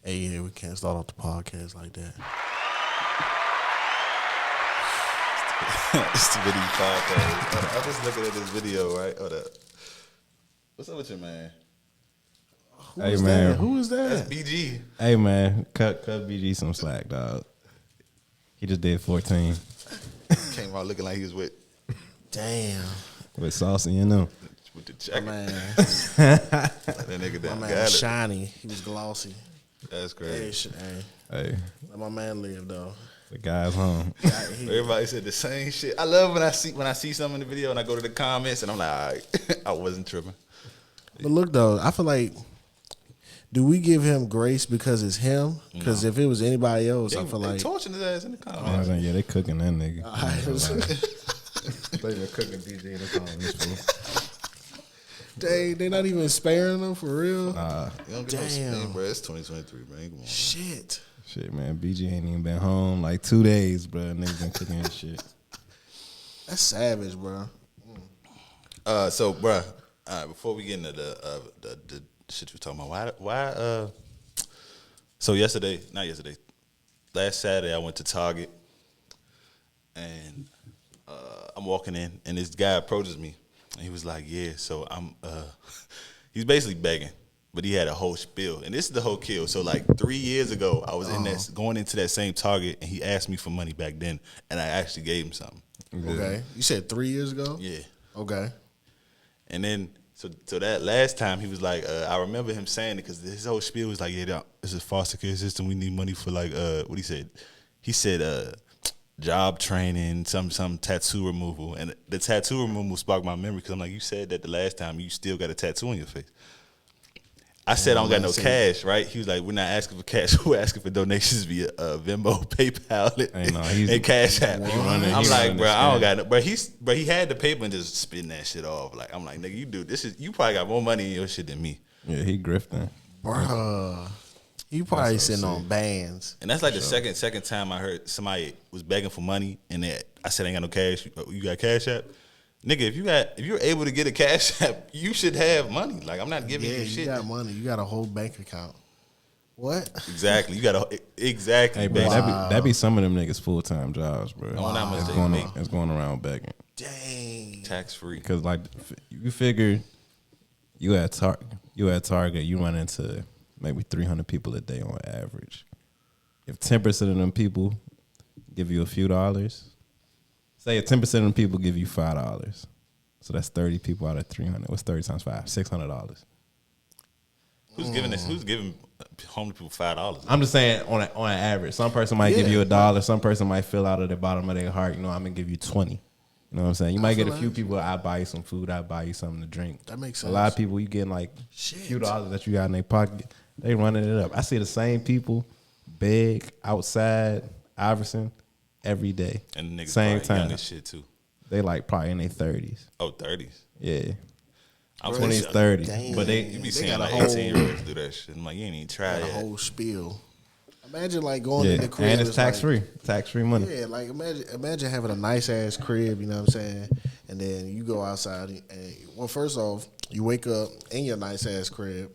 Hey, yeah, we can't start off the podcast like that. It's the video podcast. I'm just looking at this video, right? Hold up. What's up with you, man? Who man, who is that? That's BG. Hey man, cut BG some slack, dog. He just did 14 Came out looking like he was with Damn. with Saucy and them. the jacket. Man, That nigga my down. man Got was it. shiny. He was glossy. That's Hey, crazy. Hey, let my man live though. the guy's home. Everybody said the same shit. I love when I see something in the video and I go to the comments and I'm like, all right, I wasn't tripping. But look though, I feel like, do we give him grace because it's him? Because if it was anybody else, I feel They like torching his ass in the comments. Yeah, they cooking that nigga. They been cooking BG in the comments. they not even sparing him for real. You don't get no Damn. spin, bro. It's 2023, man. Come on. Shit. Shit, man, BG ain't even been home like 2 days, bro. Nigga been cooking his shit. That's savage, bro. So, bro, before we get into the shit you were talking about, why? So last Saturday I went to Target, and I'm walking in, and this guy approaches me, and he was like, "Yeah, so I'm." He's basically begging, but he had a whole spiel, and this is the whole kill. So, like 3 years ago, I was going into that same Target, and he asked me for money back then, and I actually gave him something. Okay. You said 3 years ago? Yeah. Okay. And then, so that last time, he was like, I remember him saying it because his whole spiel was like, yeah, this is foster care system. We need money for like, what he said? He said, job training, some tattoo removal. And the tattoo removal sparked my memory because I'm like, you said that the last time you still got a tattoo on your face. I said I don't got no cash, right? He was like, we're not asking for cash. We're asking for donations via Venmo, PayPal, and Cash App. I'm like, bro, I don't got no. But he had the paper and just spitting that shit off. Like, I'm like, nigga, you probably got more money in your shit than me. Yeah, he grifting. Bruh. You probably sitting on bands. And that's like the second time I heard somebody was begging for money, and I said, I ain't got no cash. You got Cash App? Nigga, if you're able to get a Cash App, you should have money. Like, I'm not giving you shit. You got money. You got a whole bank account. What? Exactly. You got exactly. Hey, bro, that be some of them niggas full-time jobs, bro. How much they make. It's going around begging. Dang. Tax free. Because like you figure you at Target, you run into maybe 300 people a day on average. If 10% of them people give you a few dollars, say if 10% of them people give you $5, so that's 30 people out of 300. What's 30 times 5? $600. Who's giving this? Who's giving homeless people $5? I'm just saying on an average. Some person might give you $1. Some person might feel out of the bottom of their heart. You know, I'm gonna give you 20. You know what I'm saying? You might get a few people. I buy you some food. I buy you something to drink. That makes sense. A lot of people, you getting like a few dollars that you got in their pocket. They running it up. I see the same people beg outside Iverson every day. And the niggas same probably young time. as shit too. They like probably in their 30s. Oh, 30s. Yeah. I'm 20s, 30s. Damn. But you be seeing like 18-years do that shit. I'm like, you ain't even try A it. whole spiel. Imagine like going Yeah, to the crib. and it's tax free. Tax free money. Yeah, like imagine having a nice ass crib, you know what I'm saying? And then you go outside and well, first off, you wake up in your nice ass crib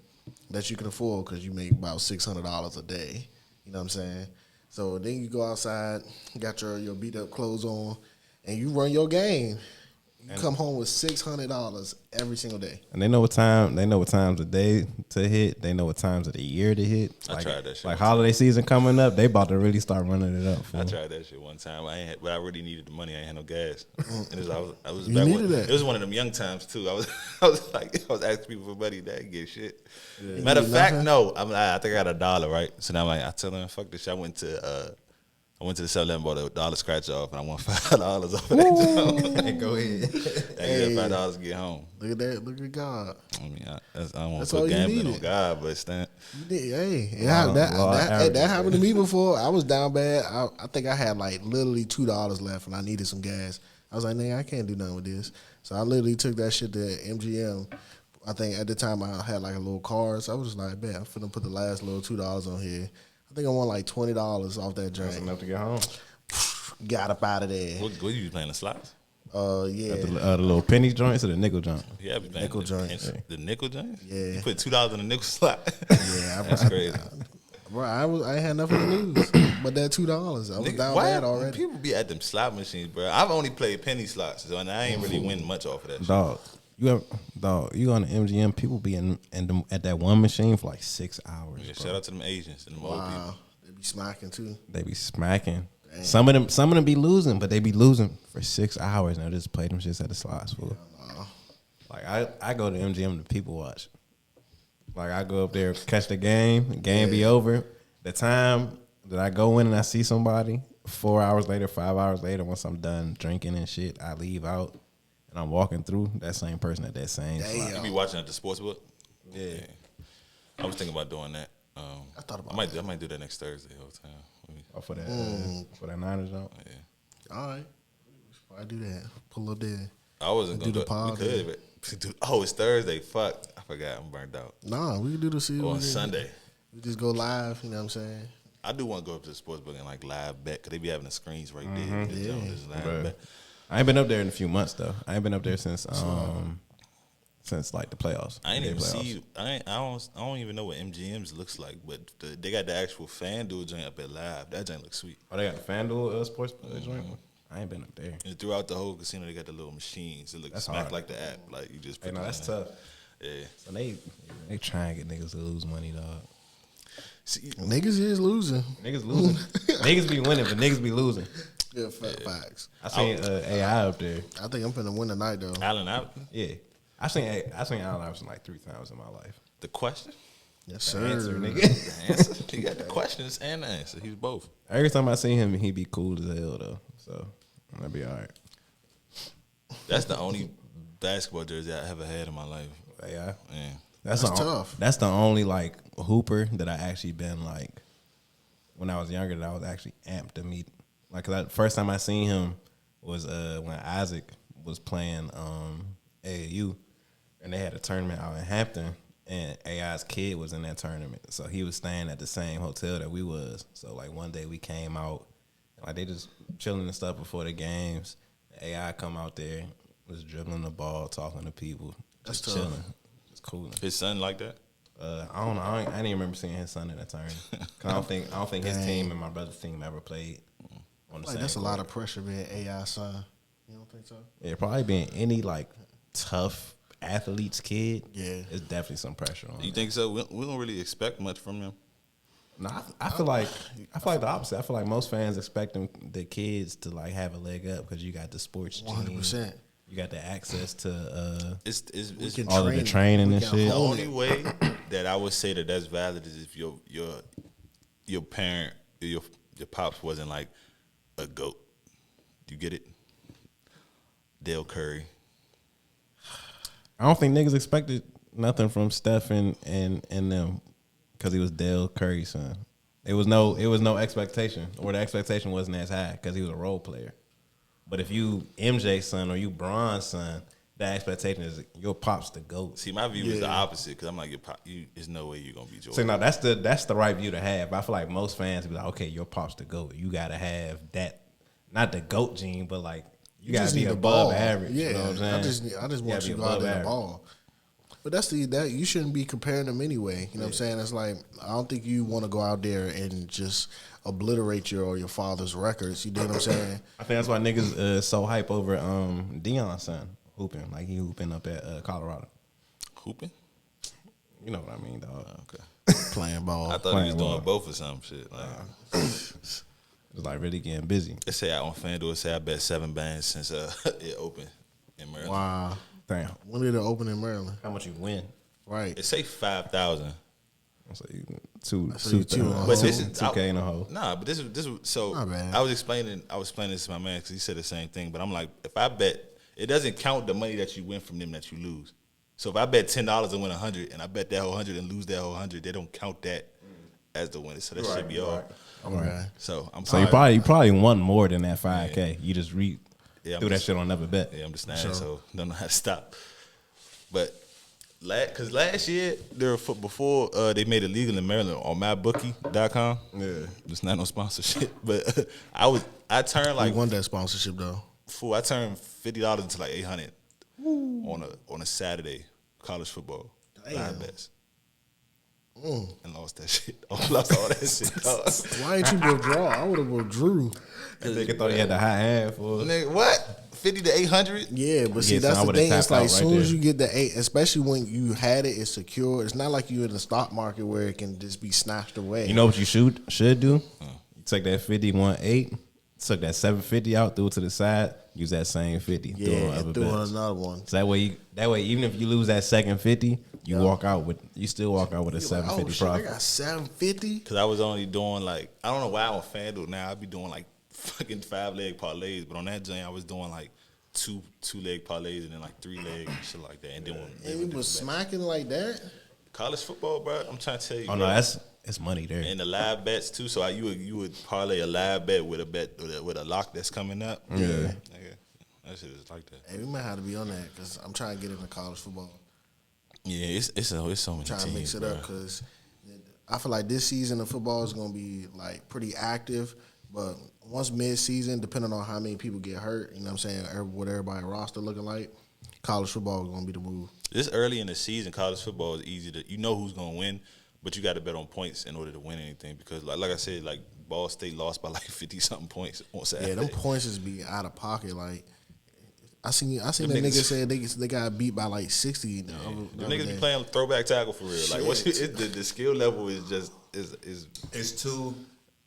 that you can afford because you make about $600 a day. You know what I'm saying? So then you go outside, got your beat up clothes on, and you run your game. You come home with $600 every single day. And they know what times of day to hit. They know what times of the year to hit. I tried that shit. Like holiday season coming up, they about to really start running it up. I tried that shit one time. But I really needed the money. I ain't had no gas. And I was You back needed when, that. It was one of them young times too. I was asking people for money that didn't get shit. Matter of fact, no. I think I got $1, right? So now I tell them, fuck this shit. I went to the 7-Eleven, bought a $1 scratch off, and I won $5 off of that. Hey, go ahead. I got $5 to get home. Look at that. Look at God. I mean, I don't want That's to all put you gambling needed. on God, but Stan. That happened to me before. I was down bad. I think I had like literally $2 left, and I needed some gas. I was like, nigga, I can't do nothing with this. So I literally took that shit to MGM. I think at the time I had like a little card, so I was just like, man, I'm finna put the last little $2 on here. I think I won like $20 off that drink. That's enough to get home. Got up out of there. What you be playing the slots? Yeah. The little penny joints or the nickel joint? Yeah, I be playing Nickel joints. The nickel joints? Yeah. You put $2 in the nickel slot? Yeah, That's crazy. Bro, I ain't had nothing to lose but that $2. I was down bad already. People be at them slot machines, bro. I've only played penny slots, so I ain't really win much off of that. Dog, you on the MGM? People be at that one machine for like 6 hours. Yeah, shout out to them Asians and them old people. They be smacking too. They be smacking. Damn. Some of them be losing, but they be losing for 6 hours and they just play them shits at the slots. Fool. Like I go to MGM to people watch. Like I go up there, catch the game be over. The time that I go in and I see somebody, 4 hours later, 5 hours later, once I'm done drinking and shit, I leave out and I'm walking through that same person at that same slot. You be watching at the sports book? Yeah. I was thinking about doing that. I thought about I might do that next Thursday whole time. Oh, for that Niners jump? Yeah. All right. I do that. Pull up there. I wasn't do gonna the pod. It's Thursday. Fuck. I forgot. I'm burnt out. Nah, we can do the season on Sunday. We just go live, you know what I'm saying? I do want to go up to the sports book and like live bet because they be having the screens right there. Yeah. I ain't been up there in a few months though. I ain't been up there since like the playoffs. I ain't even see. I don't even know what MGM's looks like, but they got the actual FanDuel joint up at live. That joint looks sweet. Oh, they got the FanDuel sports joint. I ain't been up there. And throughout the whole casino, they got the little machines. It looks smack like the app. Like you just. That's tough. Yeah. So they try and get niggas to lose money, dog. See, niggas is losing. Niggas losing. Niggas be winning, but niggas be losing. Yeah, facts. I seen AI up there. I think I'm finna win tonight though. Allen Iverson? Yeah. I seen Allen Iverson like 3 times in my life. The question? Yes, sir. The answer, nigga. The answer. He got the questions and the answer. He's both. Every time I see him, he be cool as hell though. So that'd be all right. That's the only basketball jersey I ever had in my life. AI. Yeah. That's tough. That's the only like hooper that I actually been like when I was younger that I was actually amped to meet. Like the first time I seen him was when Isaac was playing AAU and they had a tournament out in Hampton and AI's kid was in that tournament. So he was staying at the same hotel that we was. So like one day we came out and like they just chilling and stuff before the games. AI come out there, was dribbling the ball, talking to people, just chilling. Cool. His son like that? I don't know. I didn't even remember seeing his son in that tournament. I don't think his team and my brother's team ever played on the same. That's court. A lot of pressure being AI son. You don't think so? Yeah, probably being any like tough athlete's kid. Yeah, it's definitely some pressure on. You think so? We don't really expect much from him. No, I feel like the opposite. I feel like most fans expect the kids to like have a leg up because you got the sports 100%. You got the access to it's all of the training and shit. The only way that I would say that that's valid is if your parent, your pops wasn't like a GOAT. You get it? Dale Curry. I don't think niggas expected nothing from Steph and them because he was Dale Curry's son. It was no expectation, or the expectation wasn't as high because he was a role player. But if you MJ's son or you Bron's son, the expectation is your pop's the GOAT. See, my view is the opposite because I'm like, your pop, there's no way you're gonna be Jordan. So no, that's the right view to have. I feel like most fans be like, okay, your pop's the GOAT. You gotta have that, not the GOAT gene, but like you gotta be above average. Yeah, you know what I'm saying? I just want you to go out there and ball. But that you shouldn't be comparing them anyway. You know what I'm saying? It's like I don't think you want to go out there and just obliterate your father's records. You know what I'm saying? I think that's why niggas so hype over Deion's son hooping. Like he hooping up at Colorado. Hooping? You know what I mean, dog. Okay. Playing ball. I thought he was doing both or some shit. Like, it's like really getting busy. They say out on FanDuel, say I bet 7 bands since it opened in Maryland. Wow. Damn. When did it open in Maryland? How much you win? Right. It say 5,000. So two, but this is 2K in a hole. Nah, but this was so. I was explaining this to my man because he said the same thing. But I'm like, if I bet, it doesn't count the money that you win from them that you lose. So if I bet $10 and win 100, and I bet that whole 100 and lose that whole 100, they don't count that as the winner. So that should be all. Okay. So I'm. So you probably won more than that 5K. Yeah. You just threw that shit on another bet. Yeah, I'm just an asshole. Don't know how to stop. But because last year before they made it legal in Maryland on mybookie.com. Yeah, it's not no sponsorship, but I turned like you won that sponsorship though. Fool, I turned $50 into like $800 on a Saturday college football live bets. and lost that shit. Lost all that shit. Dog. Why ain't you withdraw? I would have withdrew. Nigga thought he had the high hand for it. Nigga, what? 50 to 800? Yeah, but see, Yeah, so that's I the would've thing. It's tapped like out as right soon as there. you get the 8, especially when you had it, it's secure. It's not like you in the stock market where it can just be snatched away. You know what you should do? You take that 51.8, took that 750 out, threw it to the side, use that same 50. Yeah, throw on and other threw on bets. another one. So that way, even if you lose that second 50, you still walk out with a 750 shit, I profit. got 750. Because I was only doing like, I don't know why I'm on FanDuel now. I be doing like fucking 5-leg parlays. But on that joint, I was doing like two-leg parlays and then like 3-leg and shit like that. And then And you was smacking like that? college football, bro. I'm trying to tell you. Oh bro. no, it's money there. And the live bets too. So you would parlay a live bet with a lock that's coming up. Yeah. Nigga, that shit is like that. Hey, we might have to be on that because I'm trying to get into college football. Yeah, it's so many Trying teams, to mix it bro. up because I feel like this season of football is going to be like pretty active. But once mid-season, depending on how many people get hurt, you know what I'm saying, what everybody roster looking like, college football is going to be the move. This early in the season, college football is easy to, you know who's gonna win, but you got to bet on points in order to win anything because like I said, like Ball State lost by like 50-something points on Saturday. Yeah, them points is be out of pocket. Like I seen Them the nigga niggas- say they got beat by like 60. The niggas be playing throwback tackle for real. Like what's the skill level is just is It's too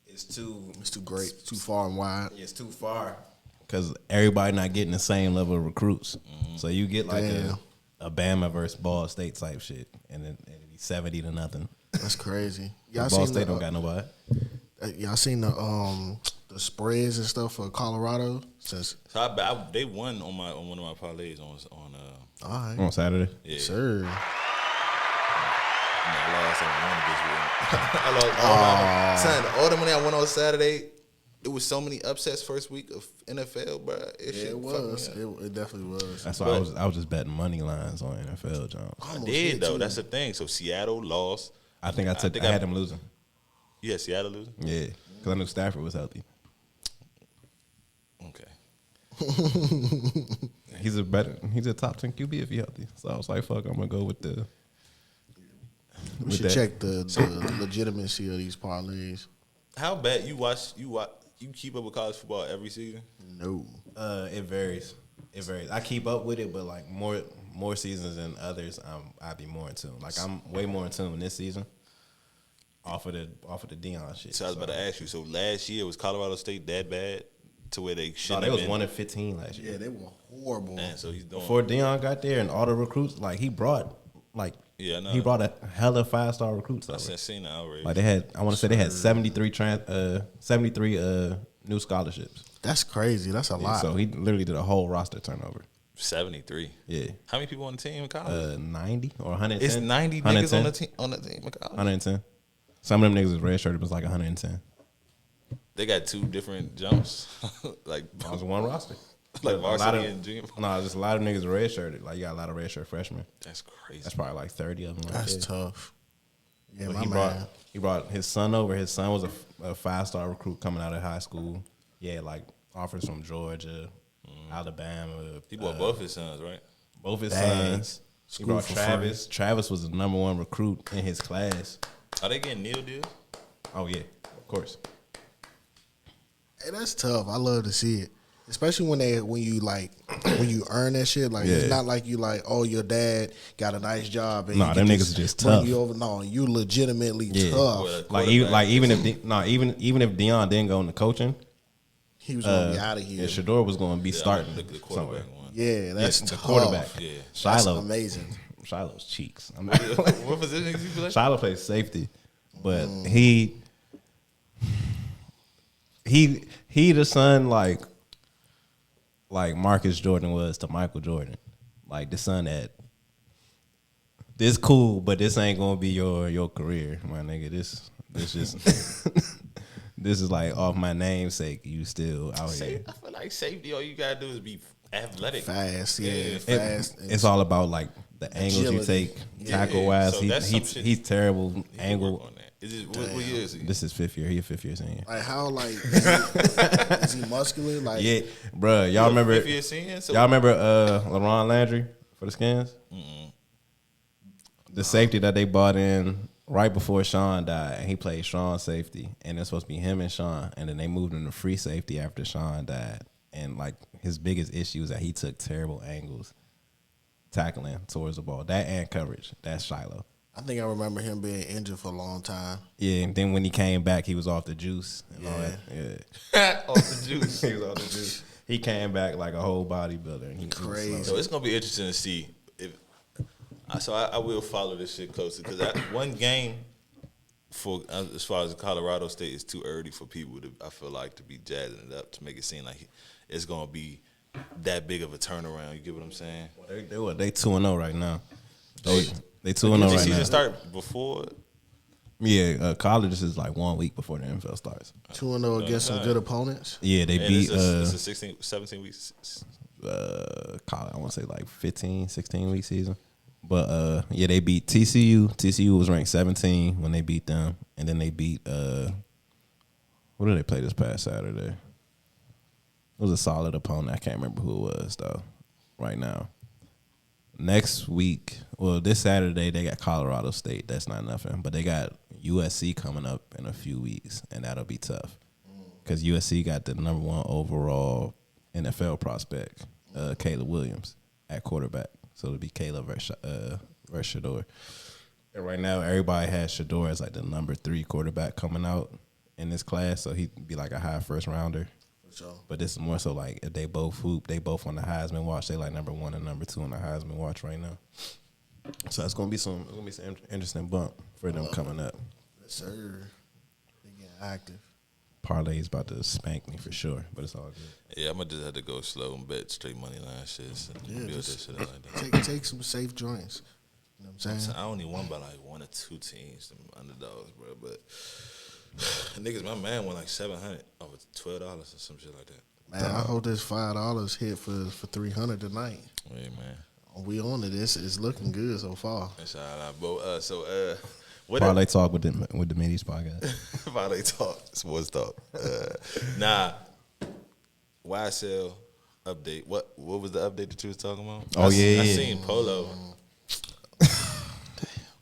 It's too great, too far and wide. It's too far because everybody not getting the same level of recruits. So you get like Damn. a Bama versus Ball State type shit, and then it'd be 70-0. That's crazy. Y'all Ball seen State the, don't got nobody. y'all seen the spreads and stuff for Colorado since. so they won on one of my parlays on All right, On Saturday. yeah. sir. I lost on one of this week. I lost all my son. All the money I won on Saturday. It was so many upsets first week of NFL, bro. Yeah, it was. It definitely was. That's why I was just betting money lines on NFL, John. I Almost did hit though. you. That's the thing. So Seattle lost. I think I had them losing. Yeah, Seattle losing. Yeah, because I knew Stafford was healthy. Okay. He's a top 10 QB if he's healthy. So I was like, fuck, I'm gonna go with the. We should check the legitimacy of these parlays. How bad you keep up with college football every season? No. It varies. It varies. I keep up with it, but like more seasons than others, I'd be more in tune. Like I'm way more in tune this season. Off of the Dion shit. So I was about to ask you. So last year was Colorado State that bad to where they No, shouldn't they have was been? 1-15 last year. Yeah, they were horrible. Man, so he's doing Before Dion got there and all the recruits, like he brought Yeah, I know. he brought a hella 5-star recruits I over. seen the outrage. Like I want to say they had 73 new scholarships. That's crazy. That's a lot. So he literally did a whole roster turnover. 73. Yeah. How many people on the team in college? 90 or 110. It's 90 niggas on the team in college. 110. Some of them niggas was redshirted was like 110. They got two different jumps, like I was one roster. like A lot varsity of- and junior. No, just a lot of niggas redshirted. Like you got a lot of redshirt freshmen. That's crazy. That's probably like 30 of them. Like That's that. tough. Yeah, But my he man. brought his son over. His son was a 5-star recruit coming out of high school. Yeah, like offers from Georgia, Alabama. He bought both his sons, right? both his Dang. sons. He School brought for Travis. Travis was the number 1 recruit in his class. Are they getting Neil deals? Oh yeah, of course. Hey, that's tough. I love to see it. Especially when you earn that shit. Like it's Yeah. not like you like, oh, your dad got a nice job and Nah, he them can niggas just bring tough. you over. No, you legitimately Yeah. tough. Well, Like even if Dion didn't go into coaching, He was gonna be out of here. yeah, Shador was going to be starting the somewhere. quarterback one. Yeah, that's the tough. quarterback. Yeah. That's Shiloh, amazing. Shiloh's cheeks. I'm not, What position is he play? Shiloh plays safety, but he the son like Marcus Jordan was to Michael Jordan, like the son that this cool, but this ain't gonna be your career, my nigga. This just this is like off my namesake. You still out here. I feel like safety. All you gotta do is be athletic. Fast, yeah, Yeah. fast. It's all about like the angles you Agility. take, Yeah. tackle wise. So that's some shit- He's terrible He can work angle. on that. Is it what year is he? This is 5th year. He a 5th year senior. like how is he muscular? Like Yeah, bruh. Y'all remember? If you're seeing, so Y'all remember LaRon Landry for the Skins? The safety that they bought in right before Sean died, and he played Sean safety, and it's supposed to be him and Sean, and then they moved him to free safety after Sean died. And like his biggest issue is that he took terrible angles tackling towards the ball. That and coverage. That's Shiloh. I think I remember him being injured for a long time. Yeah, and then when he came back, he was off the juice. And all that. Yeah. Off the juice. He was off the juice. He came back like a whole bodybuilder. And he Crazy. So it's gonna be interesting to see if. So I will follow this shit closely because one game for as far as Colorado State is too early for people to, I feel like, to be jazzing it up to make it seem like it's gonna be that big of a turnaround. You get what I'm saying? Well, they 2-0 right now. They 2-0 Did right the now. season start before? Yeah, college is like 1 week before the NFL starts. 2-0 against some good opponents. Yeah, they beat it's a 16, 17 weeks. college. I want to say like 15, 16 week season. But yeah, they beat TCU. TCU was ranked 17 when they beat them, and then they beat what did they play this past Saturday? It was a solid opponent. I can't remember who it was though. Right now, next week, well, this Saturday they got Colorado State. That's not nothing, but they got USC coming up in a few weeks, and that'll be tough because USC got the number 1 overall NFL prospect, Caleb Williams, at quarterback. So it'll be Caleb versus Shador. And right now, everybody has Shador as like the number 3 quarterback coming out in this class. So he'd be like a high first rounder. Sure. But this is more so like if they both hoop, they both on the Heisman watch. They like number 1 and number 2 on the Heisman watch right now. So it's gonna be some interesting bump for them coming up. Yes, sir. They getting active. Parlay's about to spank me for sure, but it's all good. Yeah, I'm gonna just have to go slow and bet straight money line shit. So build that shit up like that. Take some safe joints. You know what I'm saying? I only won by like 1 or 2 teams, them underdogs, bro. But niggas, my man won like $700 over $12 or some shit like that. Man, I hope this $5 hit for $300 tonight. Yeah, man. We on it. It's looking good so far. Shout out, bro. What Parlay talk with the Middies podcast. Parlay talk, sports talk. YSL update. What was the update that you was talking about? Oh, I yeah. seen Polo.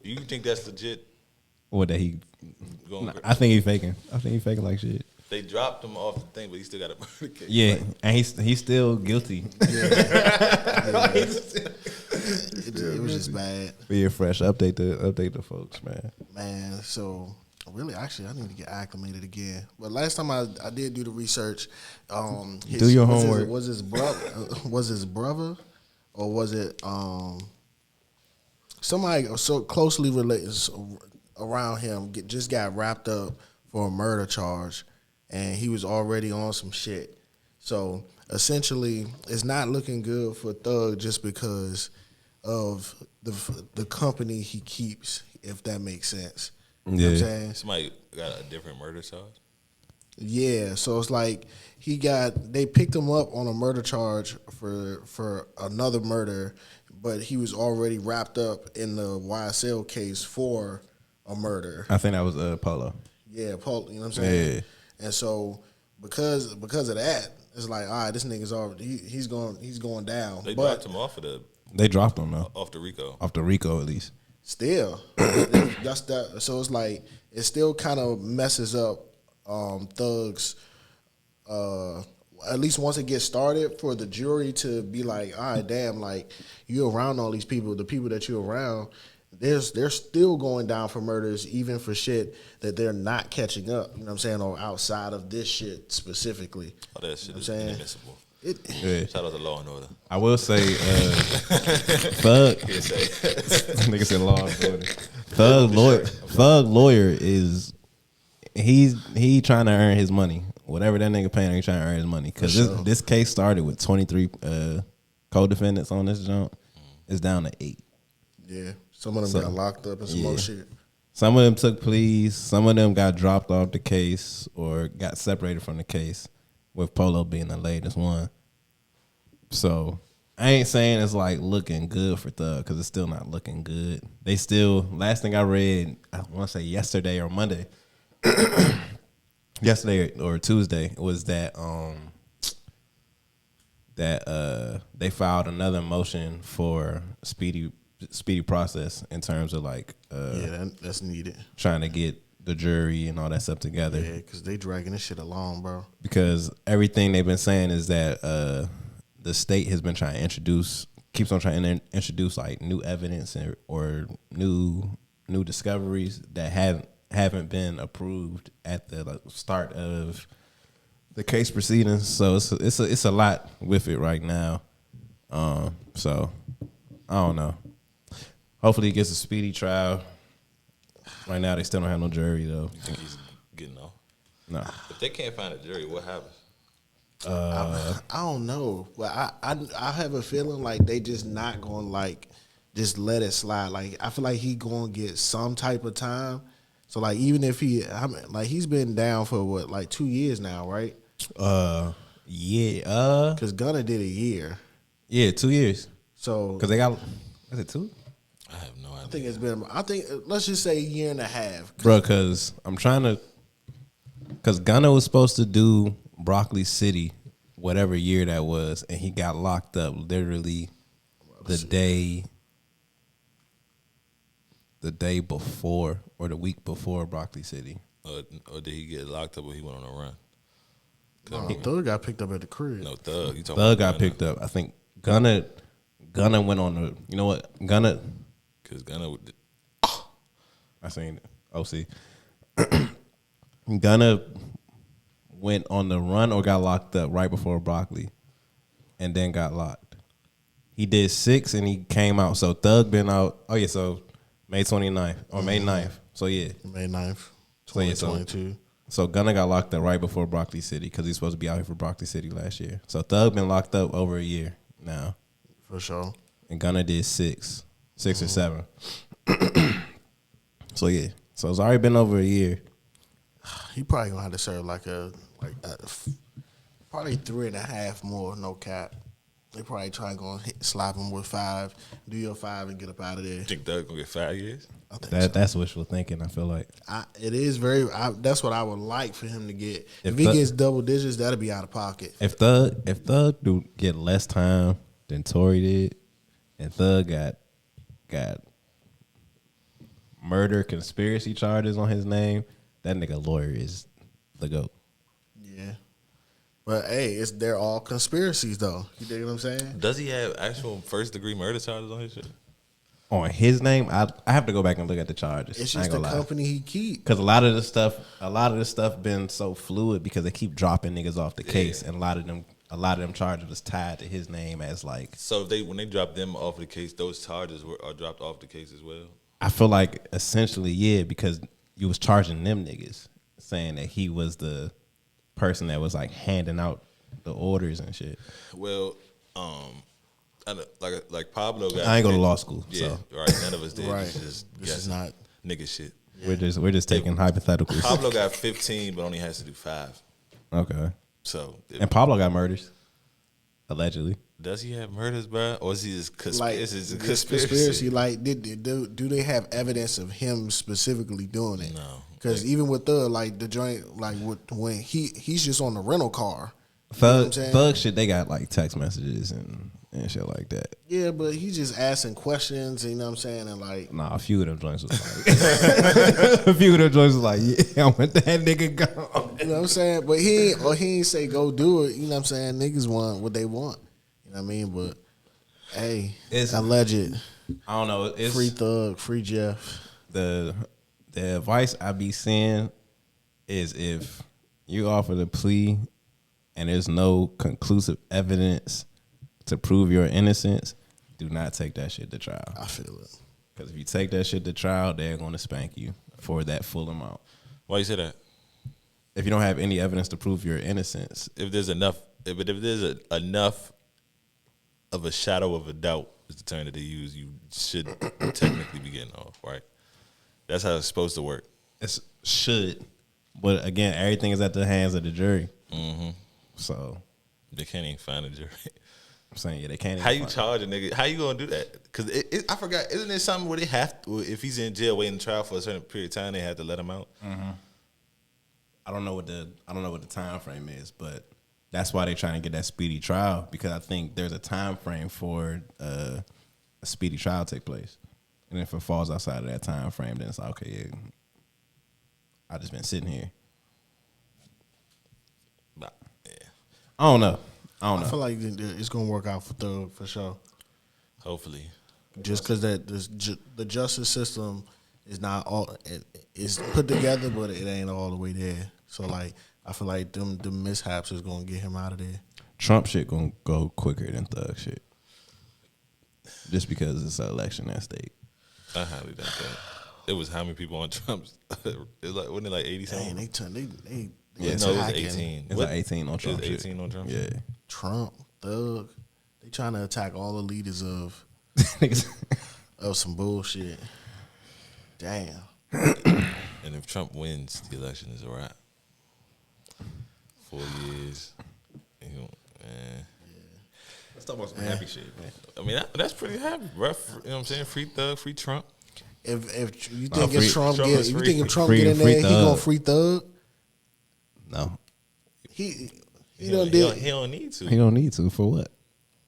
You think that's legit? What that he? Going Nah, I think he faking. Like shit. They dropped him off the thing, but he still got a murder case. Yeah, and he's still guilty. It was just bad. Be a fresh update the folks, man. Man, so really, actually, I need to get acclimated again. But last time I did do the research. Do your homework. Was his brother? Was his brother, or was it somebody so closely related around him? Just got wrapped up for a murder charge, and he was already on some shit. So essentially, it's not looking good for Thug just because of the company he keeps, if that makes sense. You know what I'm saying? Somebody got a different murder charge? Yeah, so it's like they picked him up on a murder charge for another murder, but he was already wrapped up in the YSL case for a murder. I think that was Polo. Yeah, Paul, you know what I'm saying? Yeah. And so because of that, it's like, all right, this nigga's already he's going down. They but dropped him off of They dropped him though. off the Rico. Off the Rico at least. Still, that's that. So it's like it still kind of messes up Thug's. At least once it gets started, for the jury to be like, all right, damn, like you're around all these people, the people that you're around, they're still going down for murders, even for shit that they're not catching up. You know what I'm saying? Or outside of this shit specifically. Oh, that shit You know is what I'm saying? inadmissible. Yeah. Shout out to Law and Order. I will say, Thug. Nigga said law and order. Thug lawyer is he trying to earn his money. Whatever that nigga paying, he trying to earn his money. Because this case started with 23 co-defendants on this jump. It's down to 8. Yeah, some of them got locked up and some more shit. Some of them took pleas. Some of them got dropped off the case or got separated from the case, with Polo being the latest one. So I ain't saying it's like looking good for Thug because it's still not looking good. They still, last thing I read, I want to say yesterday or Monday, yesterday or Tuesday, was that they filed another motion for speedy speedy process in terms of like that's needed. trying to get the jury and all that stuff together. Yeah, because they dragging this shit along, bro. Because everything they've been saying is that the state has been trying to keeps on trying to introduce like new evidence or new discoveries that haven't been approved at the start of the case proceedings. So it's a lot with it right now. So I don't know. Hopefully he gets a speedy trial. Right now they still don't have no jury though. You think he's getting off? No. If they can't find a jury, what happens? I don't know, but I have a feeling like they just not gonna like just let it slide. Like I feel like he gonna get some type of time. So like even if he's been down for what, like 2 years now, right? Yeah. Because Gunna did a year. Yeah, 2 years. So Because they got, is it 2? I have no idea. I think it's been. I think let's just say a year and a half. Bro, because Gunna was supposed to do Broccoli City, whatever year that was, and he got locked up literally the day before or the week before Broccoli City. Or did he get locked up when he went on a run? Thug got picked up at the crib. No, Thug. You talking Thug about got picked up. I think Gunna went on the, you know what? Because Gunna would. I seen OC. Gunna went on the run or got locked up right before Broccoli and then got locked. He did 6 and he came out. So Thug been out. Oh, yeah. So May 29th or May 9th. So, yeah. May 9th, So, yeah, 2022. So Gunna got locked up right before Broccoli City because he's supposed to be out here for Broccoli City last year. So Thug been locked up over a year now. For sure. And Gunna did 6 or 7. So, yeah. So it's already been over a year. He probably gonna have to serve probably 3.5 more, no cap. They probably try to slap him with 5, do your 5 and get up out of there. Think Thug gonna get 5 years? I think That's wishful thinking, I feel like. it is that's what I would like for him to get. If he Thug- gets double digits, that'll be out of pocket. If Thug do get less time than Tory did, and Thug got murder conspiracy charges on his name, that nigga lawyer is the GOAT. Yeah. But hey, they're all conspiracies though. You dig what I'm saying? Does he have actual first degree murder charges on his shit? On his name, I have to go back and look at the charges. It's I just ain't the gonna lie. company he keep. Because a lot of this stuff been so fluid because they keep dropping niggas off the case, and a lot of them charges was tied to his name as like. So when they dropped them off the case, those charges are dropped off the case as well? I feel like essentially, yeah, because you was charging them niggas, saying that he was the person that was like handing out the orders and shit. Well, I know, like Pablo got. I ain't go to law school, Yeah, so right. None of us did. Right. This is not nigga shit. we're just taking hypotheticals. Pablo got 15, but only has to do 5. Okay, So, and Pablo got murders, allegedly. does he have murders, bro, or is he just like this is a this conspiracy? like, do they have evidence of him specifically doing it? No. Because even with Thug, like the joint, like when he's just on the rental car. You know what I'm saying? Thug shit, they got like text messages and shit like that. Yeah, but he's just asking questions. You know what I'm saying? And like, Nah, a few of them joints was like, yeah, I want that nigga gone. you know what I'm saying? But he ain't say go do it. You know what I'm saying? Niggas want what they want. You know what I mean? But hey, It's- alleged. I don't know. It's Free Thug, free Jeff. the advice I be seeing is if you offer the plea and there's no conclusive evidence to prove your innocence, do not take that shit to trial. I feel it. Because if you take that shit to trial, they're going to spank you for that full amount. Why you say that? If you don't have any evidence to prove your innocence, If there's enough, if there's enough of a shadow of a doubt is the term that they use, you should technically be getting off, right? That's how it's supposed to work. it should. But again, everything is at the hands of the jury. Mm-hmm. So They can't even find a jury. I'm saying, yeah, they can't even How you find- charge a nigga? How you gonna do that? Because I forgot. Isn't there something where they have to, if he's in jail waiting trial for a certain period of time, they have to let him out? I don't know what the time frame is, but that's why they're trying to get that speedy trial, because I think there's a time frame for a speedy trial take place. And if it falls outside of that time frame, then it's like, okay, yeah, I just been sitting here. But, yeah. I don't know. I feel like it's gonna work out for Thug for sure. Hopefully. Just because the justice system is not all it's put together, but it ain't all the way there. So like, I feel like them mishaps is gonna get him out of there. Trump shit gonna go quicker than Thug shit, just because it's an election at stake. I highly doubt that. It was how many people on Trump's? It was like, wasn't it like 80 something? They Yeah, no, it was 18. It's like 18 on Trump. It was 18 on Trump. Yeah. Trump, Thug, they trying to attack all the leaders of some bullshit. Damn. And if Trump wins, the election is a wrap. 4 years. Let's talk about some happy shit, man. I mean, that's pretty happy, bro. You know what I'm saying? Free Thug, free Trump. If you think if Trump Trump get is if you free. think if Trump Free get in and free there, he Thug. gonna free Thug. No, He He done don't, did he don't need to. he don't need to. For what?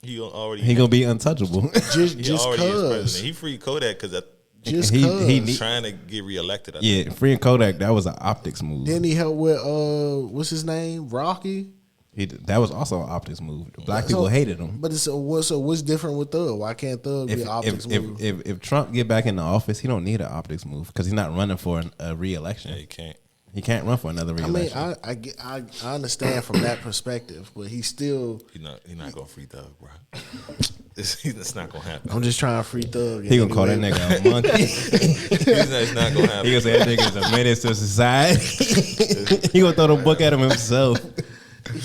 He already. He gonna be untouchable. just He already is cause. president. He freed Kodak because Just He cause. need- trying to get reelected. I think. Yeah, freeing Kodak, that was an optics move. Then he helped with what's his name, Rocky. That was also an optics move. Black people hated him. But what's different with Thug? Why can't Thug be an optics move? If Trump get back in the office, he don't need an optics move because he's not running for a re-election. Yeah, he can't. He can't run for another I mean, re-election. I understand from that perspective, but he's still. He not gonna free Thug, bro. It's not gonna happen. I'm just trying to free Thug. He gonna call that nigga a monkey. It's not gonna happen. He gonna say that nigga's a menace to society. He gonna throw the book at him himself.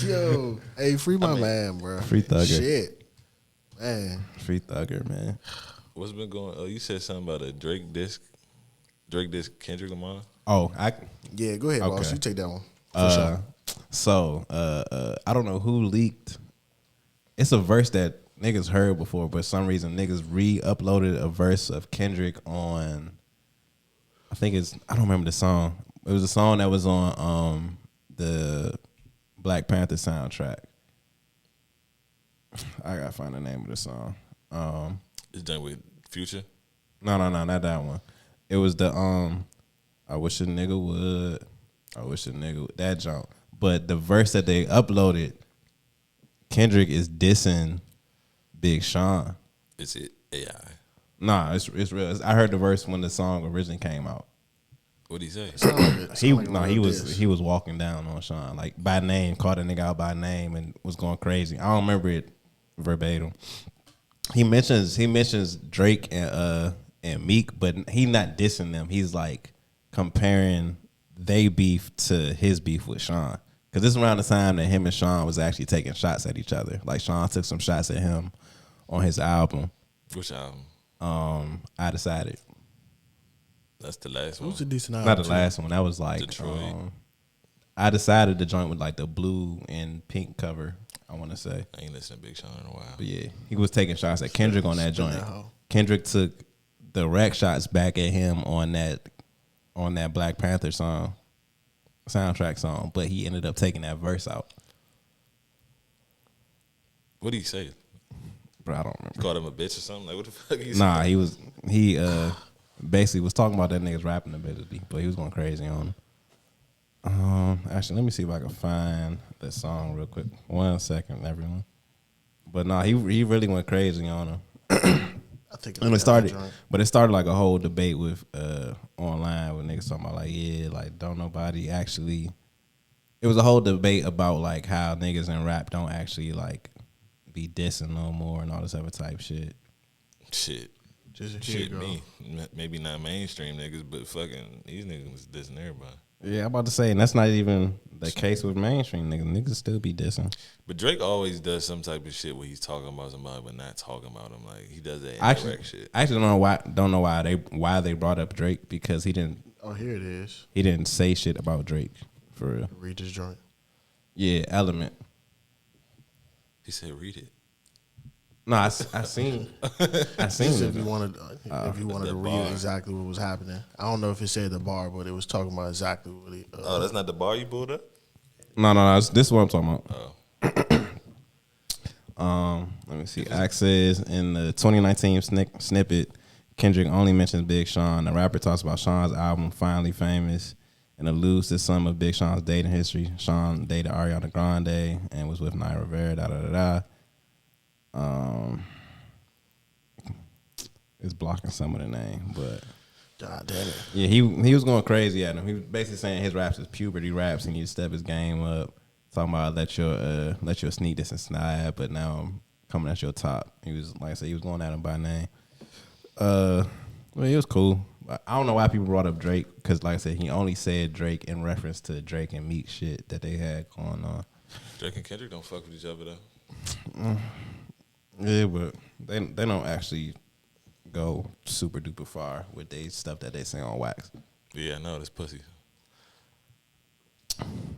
Yo, hey, free my man, bro. Free Thugger. Shit, man. Free Thugger, man. What's been going? Oh, you said something about a Drake disc Kendrick Lamar. Oh, Yeah, go ahead, boss. Okay. You take that one. For sure. So I don't know who leaked. It's a verse that niggas heard before, but for some reason niggas re-uploaded a verse of Kendrick on. I don't remember the song. It was a song that was on the Black Panther soundtrack. I gotta find the name of the song. It's done with Future. No, not that one. It was the I wish a nigga would. I wish a nigga would. That jump. But the verse that they uploaded, Kendrick is dissing Big Sean. Is it AI? Nah, it's real. I heard the verse when the song originally came out. What'd he say? He was walking down on Sean like by name, called a nigga out by name, and was going crazy. I don't remember it verbatim. He mentions Drake and Meek, but he not dissing them. He's like comparing they beef to his beef with Sean. Because this is around the time that him and Sean was actually taking shots at each other. Like Sean took some shots at him on his album. Which album? I Decided. That's the last one. Who's a decent album? Not the last one. That was like Detroit. I Decided the joint with like the blue and pink cover, I want to say. I ain't listened to Big Sean in a while. But yeah, he was taking shots at Kendrick on that joint. that hoe. Kendrick took direct shots back at him on that Black Panther soundtrack song, but he ended up taking that verse out. What did he say? Bro, I don't remember. Called him a bitch or something? Like what the fuck? Nah, he basically was talking about that nigga's rapping ability, but he was going crazy on him. Actually, let me see if I can find that song real quick. 1 second, everyone. But nah, he really went crazy on him. I think And it started like a whole debate with online with niggas talking about like, yeah, like don't nobody actually. It was a whole debate about like how niggas in rap don't actually like be dissing no more and all this other type shit. Shit. Just Shit, me. Maybe not mainstream niggas, but fucking these niggas was dissing everybody. Yeah, I'm about to say, and that's not even the case with mainstream niggas. Niggas still be dissing. But Drake always does some type of shit where he's talking about somebody but not talking about them. Like he does that indirect shit. I actually don't know why they brought up Drake because he didn't. Oh, here it is. He didn't say shit about Drake for real. Read this joint. Yeah, Element. He said, "Read it." No, I seen This it. if you wanted to read exactly what was happening. I don't know if it said the bar, but it was talking about exactly what he. Oh, that's not the bar you pulled up? No, this is what I'm talking about. Let me see. Access in the 2019 snippet, Kendrick only mentions Big Sean. The rapper talks about Sean's album Finally Famous and alludes to some of Big Sean's dating history. Sean dated Ariana Grande and was with Naya Rivera. It's blocking some of the name, but God damn it. yeah, he was going crazy at him. He was basically saying his raps is puberty raps and he need to step his game up. Talking about let your sneak this and snide, but now I'm coming at your top. He was like I said, he was going at him by name. Well, it was cool. I don't know why people brought up Drake because, like I said, he only said Drake in reference to Drake and Meek shit that they had going on. Drake and Kendrick don't fuck with each other though. Yeah, but they don't actually go super duper far with they stuff that they say on wax. Yeah, no, that's pussy.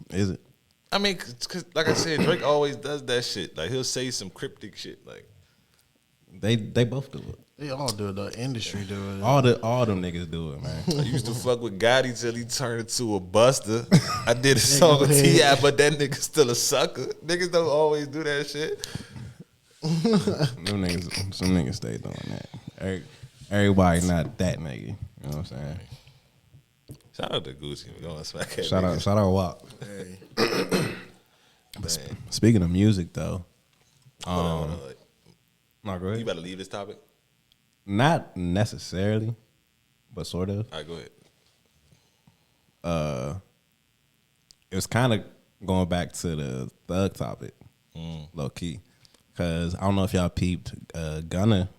Is it? I mean, cause like I said, Drake always does that shit. Like he'll say some cryptic shit. Like They both do it. They all do it. The industry do it. All them niggas do it, man. I used to fuck with Gotti till he turned into a buster. I did a song with T.I., but that nigga still a sucker. Niggas don't always do that shit. Some niggas stay doing that. Everybody not that nigga. You know what I'm saying? Shout out to Gucci. We gonna smack that Shout out WAP. Hey. Speaking of music though, Hold on. no, go You ahead. better leave this topic. Not necessarily, but sort of. All right, go ahead. It was kind of going back to the thug topic, low key, because I don't know if y'all peeped. Gunna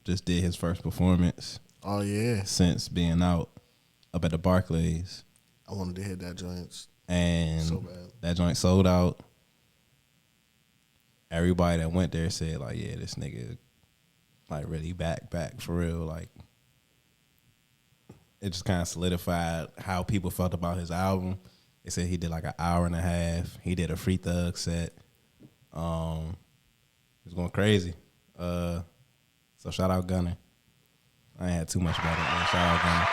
just did his first performance Oh yeah. since being out up at the Barclays, I wanted to hit that joint. and So bad. that joint sold out. Everybody that went there said like, yeah, this nigga like really back for real. Like it just kind of solidified how people felt about his album. They said he did like an hour and a half. He did a Free Thug set. He was going crazy. So shout out Gunna. I ain't had too much about it, man. Shout out Gunna.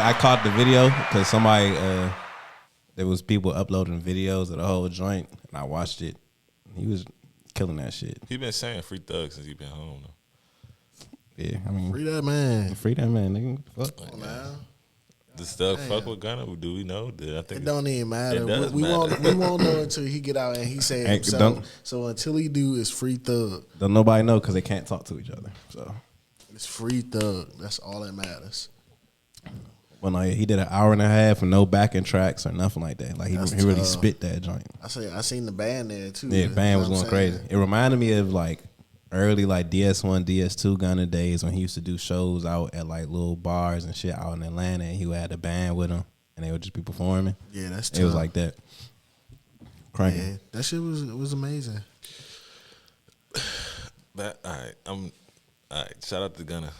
I caught the video because somebody there was people uploading videos of the whole joint, and I watched it. He was killing that shit. He been saying Free Thug since he been home though. Yeah, I mean, Free that man. free that man, nigga. Fuck. Come on now. Does Thug fuck with Gunna? Do we know? I think It don't even matter. It does we matter. won't know until he get out and he say it Hey, himself. don't- So until he do, it's Free Thug. Don't nobody know because they can't talk to each other. So, It's Free Thug. That's all that matters. well, no, he did an hour and a half with no backing tracks or nothing like that. Like he That's really tough. spit that joint. I seen the band there too. Yeah, You know band was what going I'm crazy. saying? It reminded me of like early like DS1, DS2 Gunna days when he used to do shows out at like little bars and shit out in Atlanta, and he would have the band with him, and they would just be performing. Yeah, that's tough. It was like that. Cranking. Yeah, that shit was amazing. But all right, all right. Shout out to Gunna.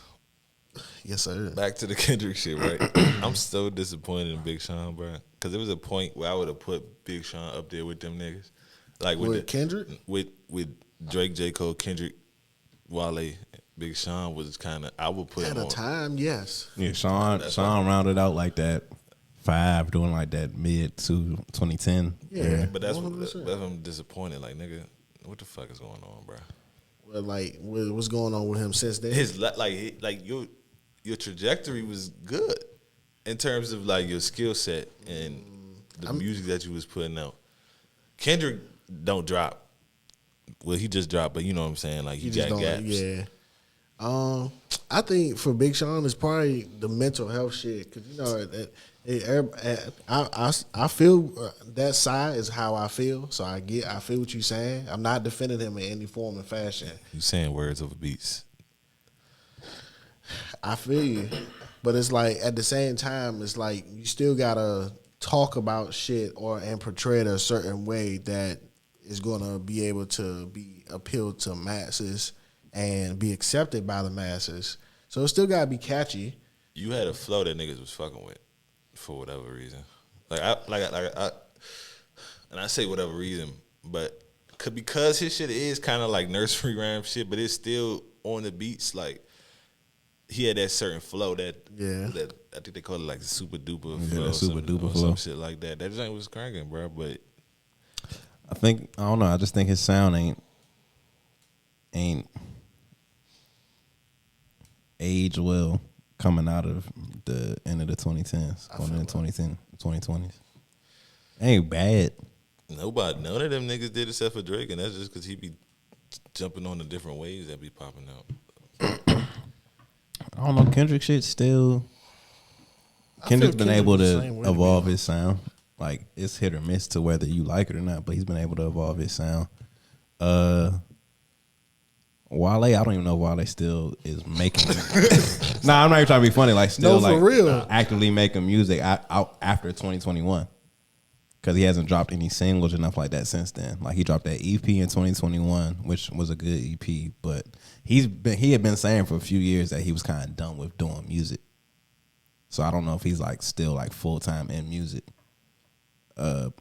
Yes, sir. Back to the Kendrick shit, right? I'm so disappointed in Big Sean, bro. Because there was a point where I would have put Big Sean up there with them niggas, like With Kendrick? with Drake, J. Cole, Kendrick, Wale. Big Sean was kind of I would put At him a on. time, yes. Yeah, Sean rounded out like that 5, doing like that mid to 2010. Yeah, But that's 100%. what I'm disappointed. Like nigga, what the fuck is going on, bro? Well, like, what's going on with him since then? His like your trajectory was good in terms of like your skill set and the music that you was putting out. Kendrick don't drop. Well, he just dropped, but you know what I'm saying. Like he just got don't. gaps. Yeah. I think for Big Sean it's probably the mental health shit because you know I feel that side is how I feel, so I feel what you're saying. I'm not defending him in any form and fashion. You saying words over beats. I feel you, but it's like at the same time, it's like you still gotta talk about shit and portray it a certain way that is gonna be able to be appealed to masses and be accepted by the masses. So it still gotta be catchy. You had a flow that niggas was fucking with for whatever reason. I and I say whatever reason, but because his shit is kind of like nursery rhyme shit, but it's still on the beats. Like he had that certain flow that I think they call it like the super duper flow, that super duper or flow. some shit like that. That joint was cranking, bro. But I don't know. I just think his sound ain't aged well coming out of the end of the 2010s, going into 2020s. Ain't bad. None of them niggas did except for Drake, and that's just because he be jumping on the different waves that be popping out. I don't know. Kendrick shit still. Kendrick's been able to evolve his sound. Like, it's hit or miss to whether you like it or not, but he's been able to evolve his sound. Wale, I don't even know if Wale still is making. Nah, I'm not even trying to be funny. Like, still for real. actively making music out after 2021. Because he hasn't dropped any singles or nothing like that since then. Like, he dropped that EP in 2021, which was a good EP, but he had been saying for a few years that he was kind of done with doing music. So I don't know if he's like still like full time in music. Sean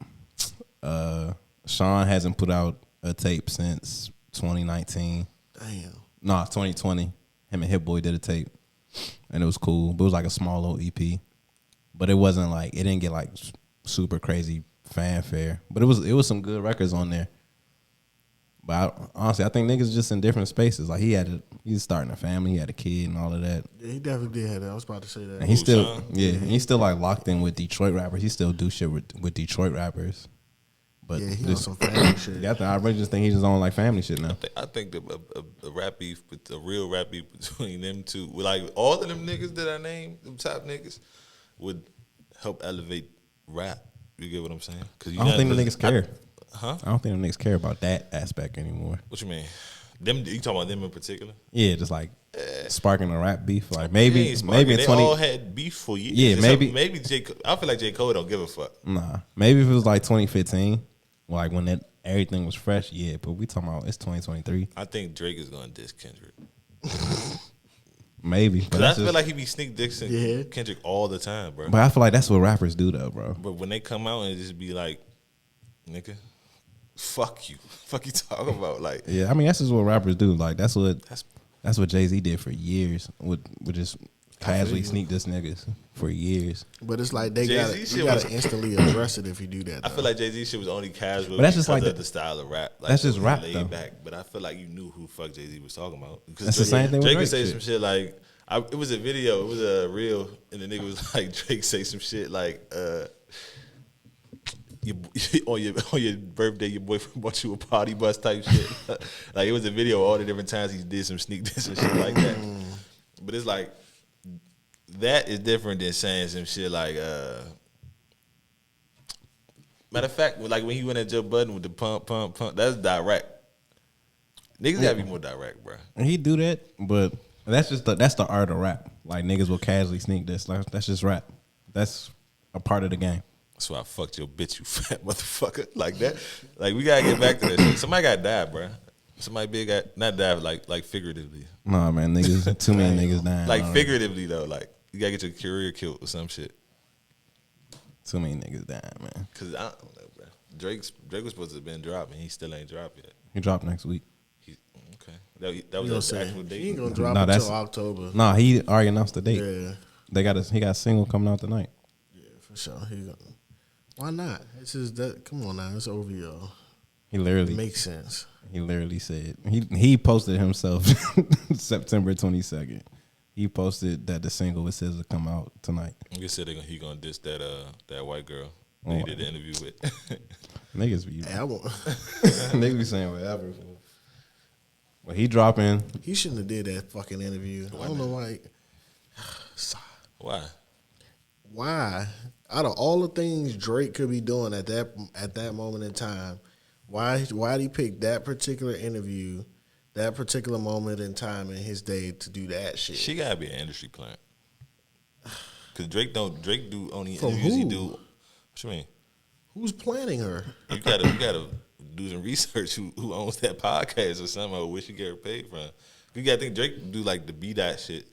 hasn't put out a tape since 2019. Damn. No, 2020. Him and Hit Boy did a tape, and it was cool. But it was like a small little EP. But it wasn't like, it didn't get like super crazy fanfare. But it was some good records on there. But honestly, I think niggas just in different spaces. Like, he's starting a family, he had a kid and all of that. Yeah, he definitely did have that. I was about to say that. And he's still like locked in with Detroit rappers. He still do shit with Detroit rappers. But yeah, he on some family shit. Yeah, I really just think he's just on like family shit now. I think a rap beef, a real rap beef between them two, like all of them niggas that I named, them top niggas, would help elevate rap. You get what I'm saying? Cause I don't think the niggas care. Huh? I don't think the niggas care about that aspect anymore. What you mean? Them? You talking about them in particular? Yeah, just like sparking a rap beef. Like maybe in 20. They all had beef for years. Yeah, maybe I feel like J. Cole don't give a fuck. Nah, maybe if it was like 2015, like when everything was fresh. Yeah, but we talking about it's 2023. I think Drake is gonna diss Kendrick. Maybe, because I feel like he be sneak dissing Kendrick all the time, bro. But I feel like that's what rappers do, though, bro. But when they come out and just be like, nigga, fuck you. Fuck you talking about? Like, yeah, I mean, that's just what rappers do. Like, that's what Jay-Z did for years. Would just casually sneak diss niggas for years. But it's like you gotta instantly address it if you do that. Though. I feel like Jay-Z shit was only casual, but that's just like the style of rap. Like, that's just rap, laid though. back. But I feel like you knew who fuck Jay-Z was talking about. That's the same thing with Drake Drake could say shit. some shit like, it was a video, it was a reel, and the nigga was like, Drake say some shit like, on your birthday, your boyfriend bought you a party bus type shit. Like, it was a video all the different times he did some sneak diss and shit like that. But it's like, that is different than saying some shit like, matter of fact, like when he went at Joe Budden with the pump, that's direct. Niggas gotta be more direct, bro. And he do that, but that's the art of rap. Like, niggas will casually sneak this. Like, that's just rap. That's a part of the game. That's why I fucked your bitch, you fat motherfucker. Like that. Like, we gotta get back to that shit. Somebody got died, bro. Somebody big got not died, like figuratively. Nah, man, niggas, too many niggas dying. Like figuratively though, like you gotta get your career killed or some shit. Too many niggas dying, man. Cause I don't know, bro. Drake was supposed to have been dropping. He still ain't dropped yet. He dropped next week. Okay, that was the actual date. He ain't gonna drop until October. Nah, he already announced the date. Yeah, he got a single coming out tonight. Yeah, for sure. Why not? It's just that. Come on now, it's OVO. He literally it makes sense. He literally said he posted himself September 22nd. He posted that the single with SZA come out tonight. He said he gonna diss that white girl that he did the interview with. Niggas be Hey, niggas be saying whatever. Well, he dropping. He shouldn't have did that fucking interview. I don't know why. Why? Why? Out of all the things Drake could be doing at that moment in time, why did he pick that particular interview, that particular moment in time in his day to do that shit? She gotta be an industry plant. Cause Drake do only From interviews who? he do. What you mean? Who's planning her? You gotta do some research. Who owns that podcast or something? Or where she get her paid from? You gotta think Drake do like the B-Dot shit,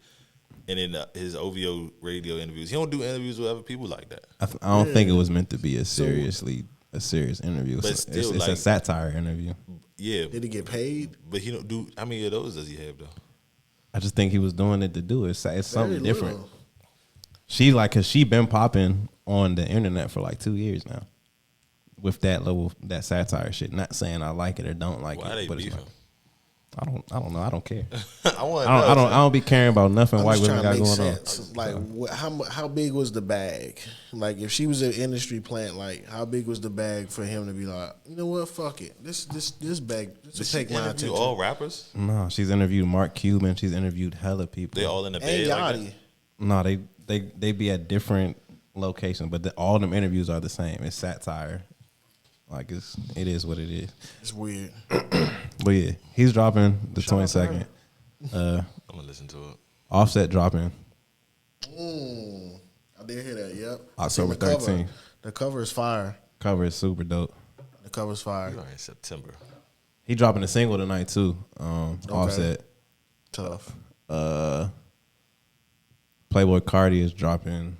and then his OVO radio interviews. He don't do interviews with other people like that. I don't think it was meant to be a serious interview. But it's still, a satire interview. Yeah. Did he get paid? But he don't do. How many of those does he have though? I just think he was doing it to do it. It's something Very different. little. She cause she been popping on the internet for like 2 years now. with that level, that satire shit. Not saying I like it or don't like Why it, they but it's beefing? like, I don't know. I don't care. I want. I don't be caring about nothing I'm white just women trying to got make going sense. Like, how big was the bag? Like, if she was an industry plant, like, how big was the bag for him to be like, you know what, fuck it, this bag, this will take my Interview attention. all rappers. on. No, she's interviewed Mark Cuban. She's interviewed hella people. They all in the And bed like Yachty. that. No, they be at different locations, but all them interviews are the same. It's satire. Like it is what it is. It's weird. But yeah, he's dropping the Shout out to 22nd. I'm gonna listen to it. Offset dropping I did hear that. Yep. October Seen the cover. 13th. The cover is fire. Cover is super dope. The cover's fire. We are in September. He dropping a single tonight too. Offset. Tough. Playboy Cardi is dropping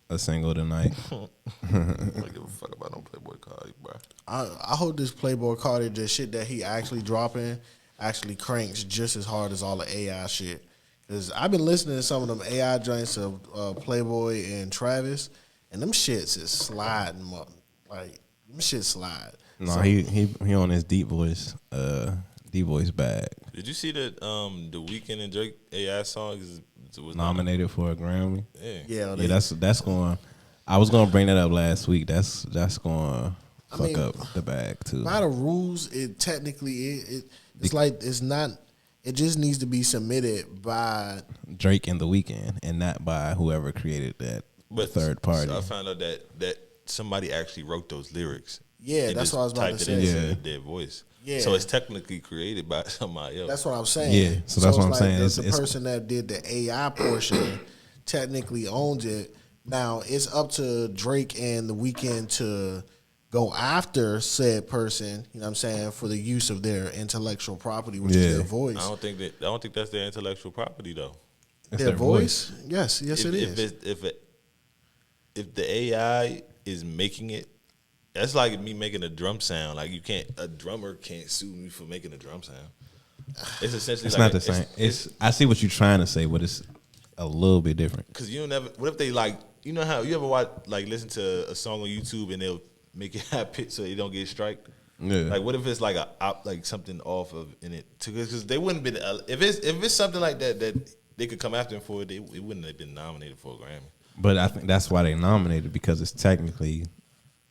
a single tonight. I don't give a fuck about no Playboy Cardi, bro. I hope this Playboy Cardi, the shit that he actually dropping, actually cranks just as hard as all the AI shit. Cause I've been listening to some of them AI joints of Playboy and Travis, and them shits is sliding, like them shits slide. No, So, he on his deep voice bag. Did you see that the Weeknd and Drake AI song was Nominated for a Grammy. Yeah. yeah, That's going. I was gonna bring that up last week. That's going to fuck mean, up the bag too. by the rules, it technically it's like it's not. It just needs to be submitted by. Drake and The Weeknd, and not by whoever created that third party. So I found out that somebody actually wrote those lyrics. Yeah, and that's just what I was about typed to it say. into Yeah. their voice. Yeah. So it's technically created by somebody else. That's what I'm saying. Yeah, so that's what I'm it's saying. The It's- person that did the AI portion technically owns it. Now it's up to Drake and The Weeknd to go after said person. You know what I'm saying, for the use of their intellectual property, which is their voice. I don't think that's their intellectual property though. It's Their voice? Yes, it is. If the AI is making it, that's like me making a drum sound. Like a drummer can't sue me for making a drum sound. It's essentially It's like not the same. It's I see what you're trying to say, but it's a little bit different. because you never. What if they like? You know how you ever listen to a song on YouTube and they'll make it high pitch so you don't get striked. Yeah. Like what if it's like like something off of in it? Because they wouldn't be if it's something like that they could come after him for it. It wouldn't have been nominated for a Grammy. But I think that's why they nominated, because it's technically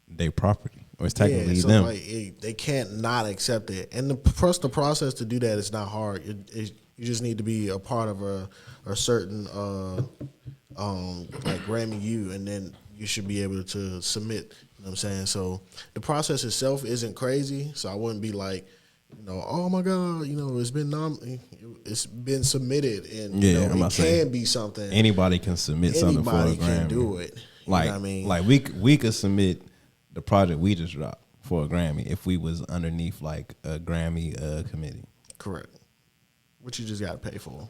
their property, or it's technically so them. like, they can't not accept it. And the process to do that is not hard. You just need to be a part of a certain like Grammy U, and then you should be able to submit. You know what I'm saying? So the process itself isn't crazy. So I wouldn't be like, oh my God, it's been submitted, and Yeah, I'm it about to say, can be something. Anybody can submit something for a Anybody Grammy. can do it. You Like, know what I mean? like we could submit the project we just dropped for a Grammy if we was underneath like a Grammy committee. Correct. What you just got to pay for.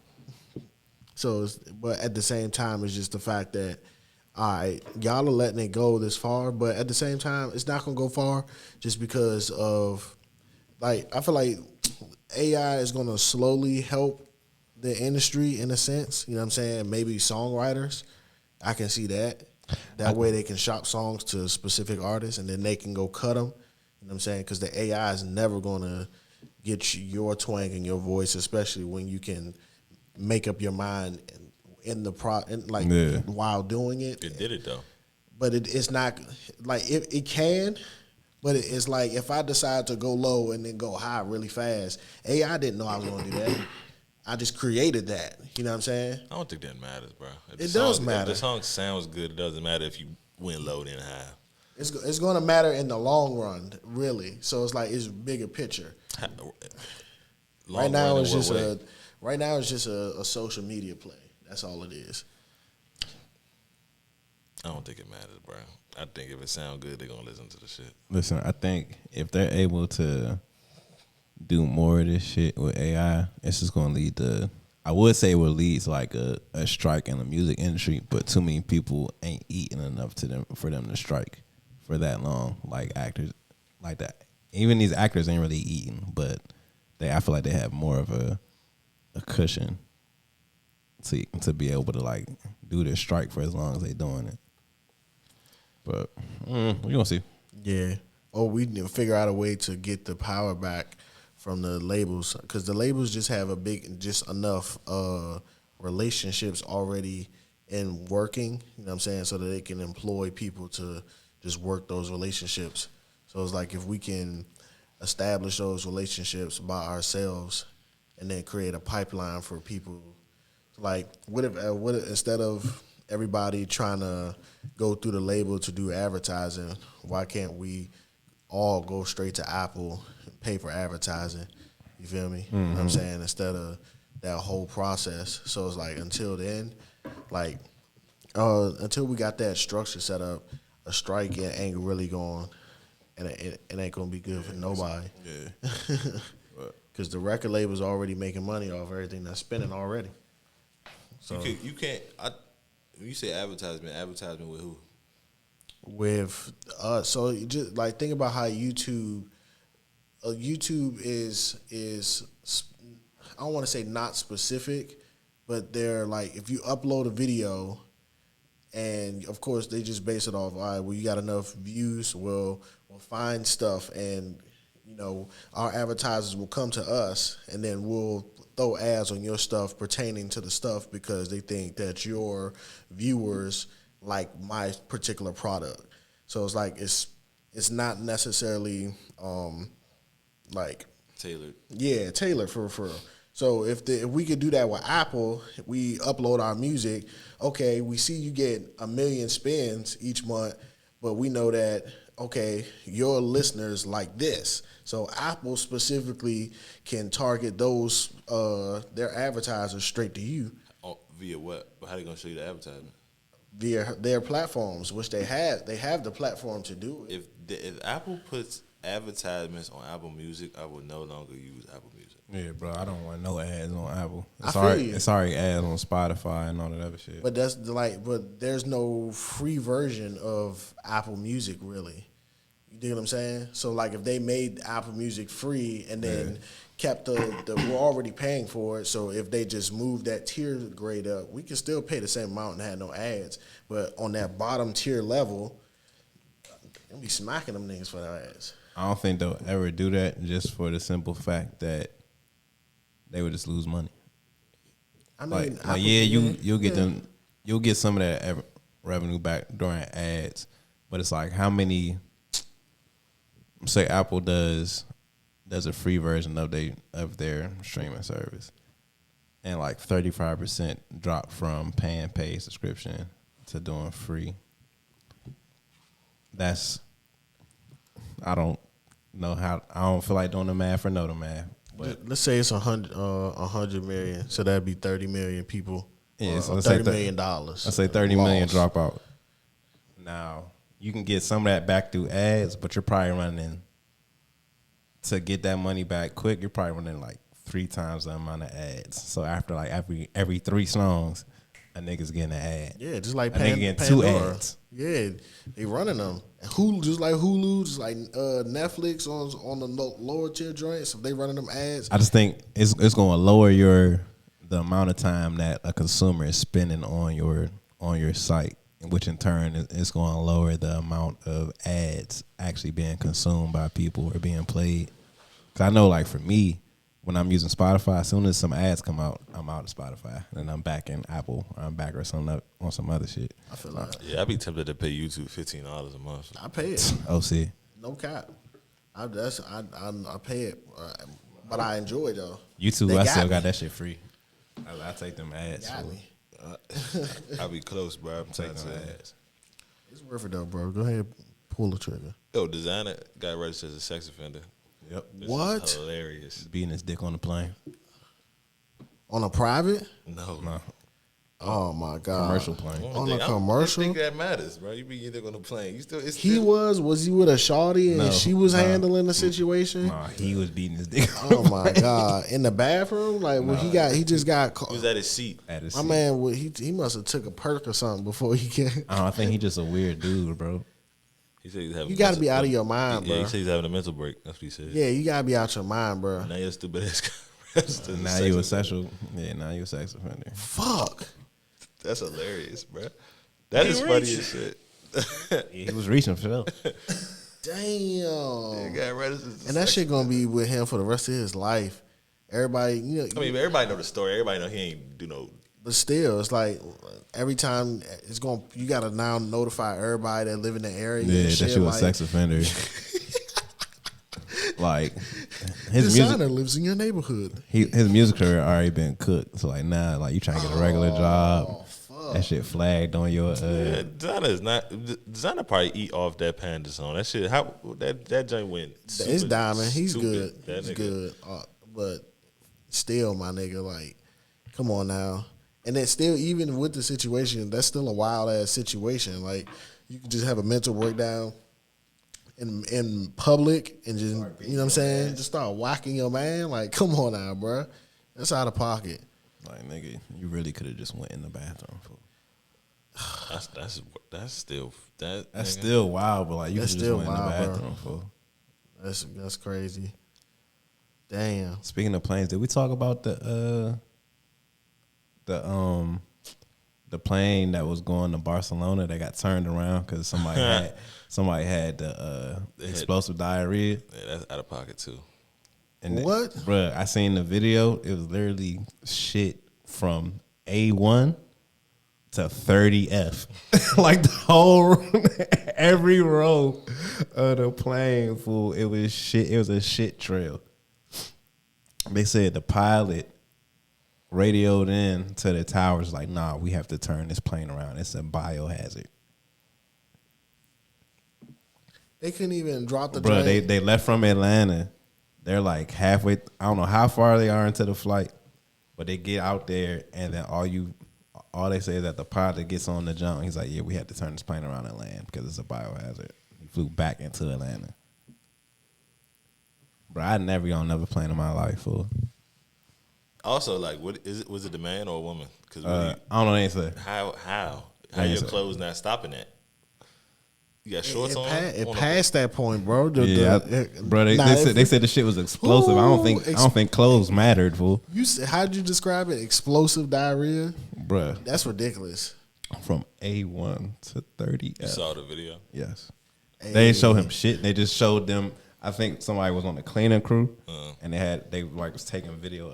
So, but at the same time, it's just the fact that, all right, y'all are letting it go this far, but at the same time, it's not going to go far just because of, like, I feel like AI is going to slowly help the industry in a sense. You know what I'm saying? Maybe songwriters. I can see that. That way they can shop songs to specific artists, and then they can go cut them. You know what I'm saying? Because the AI is never going to get your twang and your voice, especially when you can make up your mind while doing it. It did it though. But it's not like it can, but it's like if I decide to go low and then go high really fast, AI didn't know I was going to do that. I just created that. You know what I'm saying? I don't think that matters, bro. It does matter. If the song sounds good, it doesn't matter if you went low then high. It's going to matter in the long run, really. So it's like it's bigger picture. Right now it's just a social media play. That's all it is. I don't think it matters, bro. I think if it sounds good, they're gonna listen to the shit. Listen, I think if they're able to do more of this shit with AI, it's just gonna lead to. I would say it would lead to like a strike in the music industry, but too many people ain't eating enough for them to strike for that long. Like actors, like that. Even these actors ain't really eating, but I feel like they have more of a cushion to be able to like do their strike for as long as they doing it. But we gonna see. Yeah. or we need to figure out a way to get the power back from the labels, because the labels just have just enough relationships already in working. You know what I'm saying? So that they can employ people to just work those relationships. So it's like if we can establish those relationships by ourselves, and then create a pipeline for people. Like, what if instead of everybody trying to go through the label to do advertising, why can't we all go straight to Apple and pay for advertising? You feel me? You know what I'm saying? Instead of that whole process. So it's like until then, like until we got that structure set up, a strike ain't really going, and it ain't gonna be good for nobody. Yeah. Because the record label's already making money off everything that's spending already. So You can't. When you say advertisement with who? with so you just like think about how YouTube is I don't want to say not specific, but they're like, if you upload a video, and of course they just base it off, all right, well, you got enough views, we'll find stuff, and you know, our advertisers will come to us, and then we'll throw ads on your stuff pertaining to the stuff because they think that your viewers like my particular product. So it's like it's not necessarily like tailored for real. So if we could do that with Apple, we upload our music. Okay, we see you get 1 million spins each month, but we know that, okay, your listeners like this. So Apple specifically can target those their advertisers straight to you. Oh, via what? How they gonna show you the advertisement? Via their platforms, which they have. They have the platform to do it. If Apple puts advertisements on Apple Music, I will no longer use Apple Music. Yeah, bro, I don't want no ads on Apple. I feel you. It's already ads on Spotify and all that other shit. But but there's no free version of Apple Music, really. You dig what I'm saying? So like if they made Apple Music free and then kept we're already paying for it, so if they just moved that tier grade up, we can still pay the same amount and have no ads. But on that bottom tier level, they'll be smacking them niggas for their ads. I don't think they'll ever do that just for the simple fact that they would just lose money. I mean, you'll get them, you'll get some of that revenue back during ads, but it's like how many? Say Apple does a free version of their streaming service, and like 35% drop from paying paid subscription to doing free. I don't feel like doing the math or know the math. But let's say it's 100 million, so that'd be 30 million people. Yeah, so $30 million. Let's say 30 million drop out. Now you can get some of that back through ads, but you're probably running to get that money back quick. You're probably running like 3 times the amount of ads. So after like every 3 songs, a nigga's getting an ad. Yeah, just like nigga getting 2 ads. Yeah, they running them. And Hulu, just like Hulu, just like Netflix on the lower tier joints. If they running them ads, I just think it's going to lower the amount of time that a consumer is spending on your site, which in turn is going to lower the amount of ads actually being consumed by people or being played. Because I know, like for me, when I'm using Spotify, as soon as some ads come out, I'm out of Spotify, and I'm back in Apple, or I'm back or something on some other shit. I feel like Yeah, I'd be tempted to pay YouTube $15 a month. I pay it. OC. No cap. I pay it, but I enjoy it though. YouTube, I still got that shit free. I take them ads. Got So me. I'll be close, bro. I'm taking taking them that. ads. It's worth it though, bro. Go ahead, pull the trigger. Yo, designer got registered as a sex offender. Yep. This What? is hilarious. Beating his dick on the plane. On a private? No. Oh my god. Commercial plane. On a I commercial? don't think that matters, bro. You be either on the plane. Was he with a shawty and No, she was no. handling the situation? Nah, he was beating his dick. Oh my god! In the bathroom, like when he just got caught. He was at his seat. At his My seat. man, he must have took a perk or something before he get. I think he just a weird dude, bro. He said he's having. You got to be out of your mind, Yeah, bro. he said he's having a mental break. That's what he said. Yeah, you gotta be out your mind, bro. Now you're stupid ass guy. registered as Now sex you a offender. sexual. Yeah, now you a sex offender. Fuck. That's hilarious, bro. That is funny as shit. Yeah, he was reaching for them. Damn. Got registered. And that shit gonna be with him for the rest of his life. Everybody, I mean, everybody know the story. Everybody know he ain't do no. but still, it's like every time it's going, you gotta now notify everybody that live in the area. Yeah, and that shit. she was like, a sex offender. Like his designer music, lives in your neighborhood. his music career already been cooked. So like now, like you trying to get a regular job, Fuck. that shit flagged on your. Yeah, designer is not. Designer probably eat off that Panda song. That shit. How that joint went. Super, It's Diamond. He's stupid. good. That He's nigga. good. But still, my nigga, like, come on now. And then still, even with the situation, that's still a wild ass situation. Like, you can just have a mental breakdown in public and just, you know what I'm saying? Just start whacking your man. Like, come on now, bro. That's out of pocket. Like nigga, you really could have just went in the bathroom. For. That's still that. That's nigga. still wild, but like you could That's just still went in the wild, bro. bathroom. For. That's crazy. Damn. Speaking of planes, did we talk about the plane that was going to Barcelona that got turned around because somebody had the explosive diarrhea? Yeah, that's out of pocket too. And What? Bruh, I seen the video. It was literally shit from A1 to 30F. Like the whole every row of the plane, fool. It was shit. It was a shit trail. They said the pilot radioed in to the towers like, nah, we have to turn this plane around. It's a biohazard. They couldn't even drop the Bro, drain. they left from Atlanta. They're like halfway. I don't know how far they are into the flight, but they get out there and then all they say is that the pilot gets on the jump. He's like, yeah, we had to turn this plane around and land because it's a biohazard. He flew back into Atlanta. Bro, I never on another plane in my life, fool. Also, like, what is it? Was it the man or a woman? Because I don't know what they say. how ain't your say. clothes not stopping that? You got shorts on. It On a- passed that point, bro. Bro, they said the shit was explosive. I don't think clothes mattered, fool. How'd you describe it? Explosive diarrhea? Bruh, That's ridiculous. from A1 to 30F. You saw the video. Yes. They didn't show him shit. They just showed them. I think somebody was on the cleaning crew, and they was taking video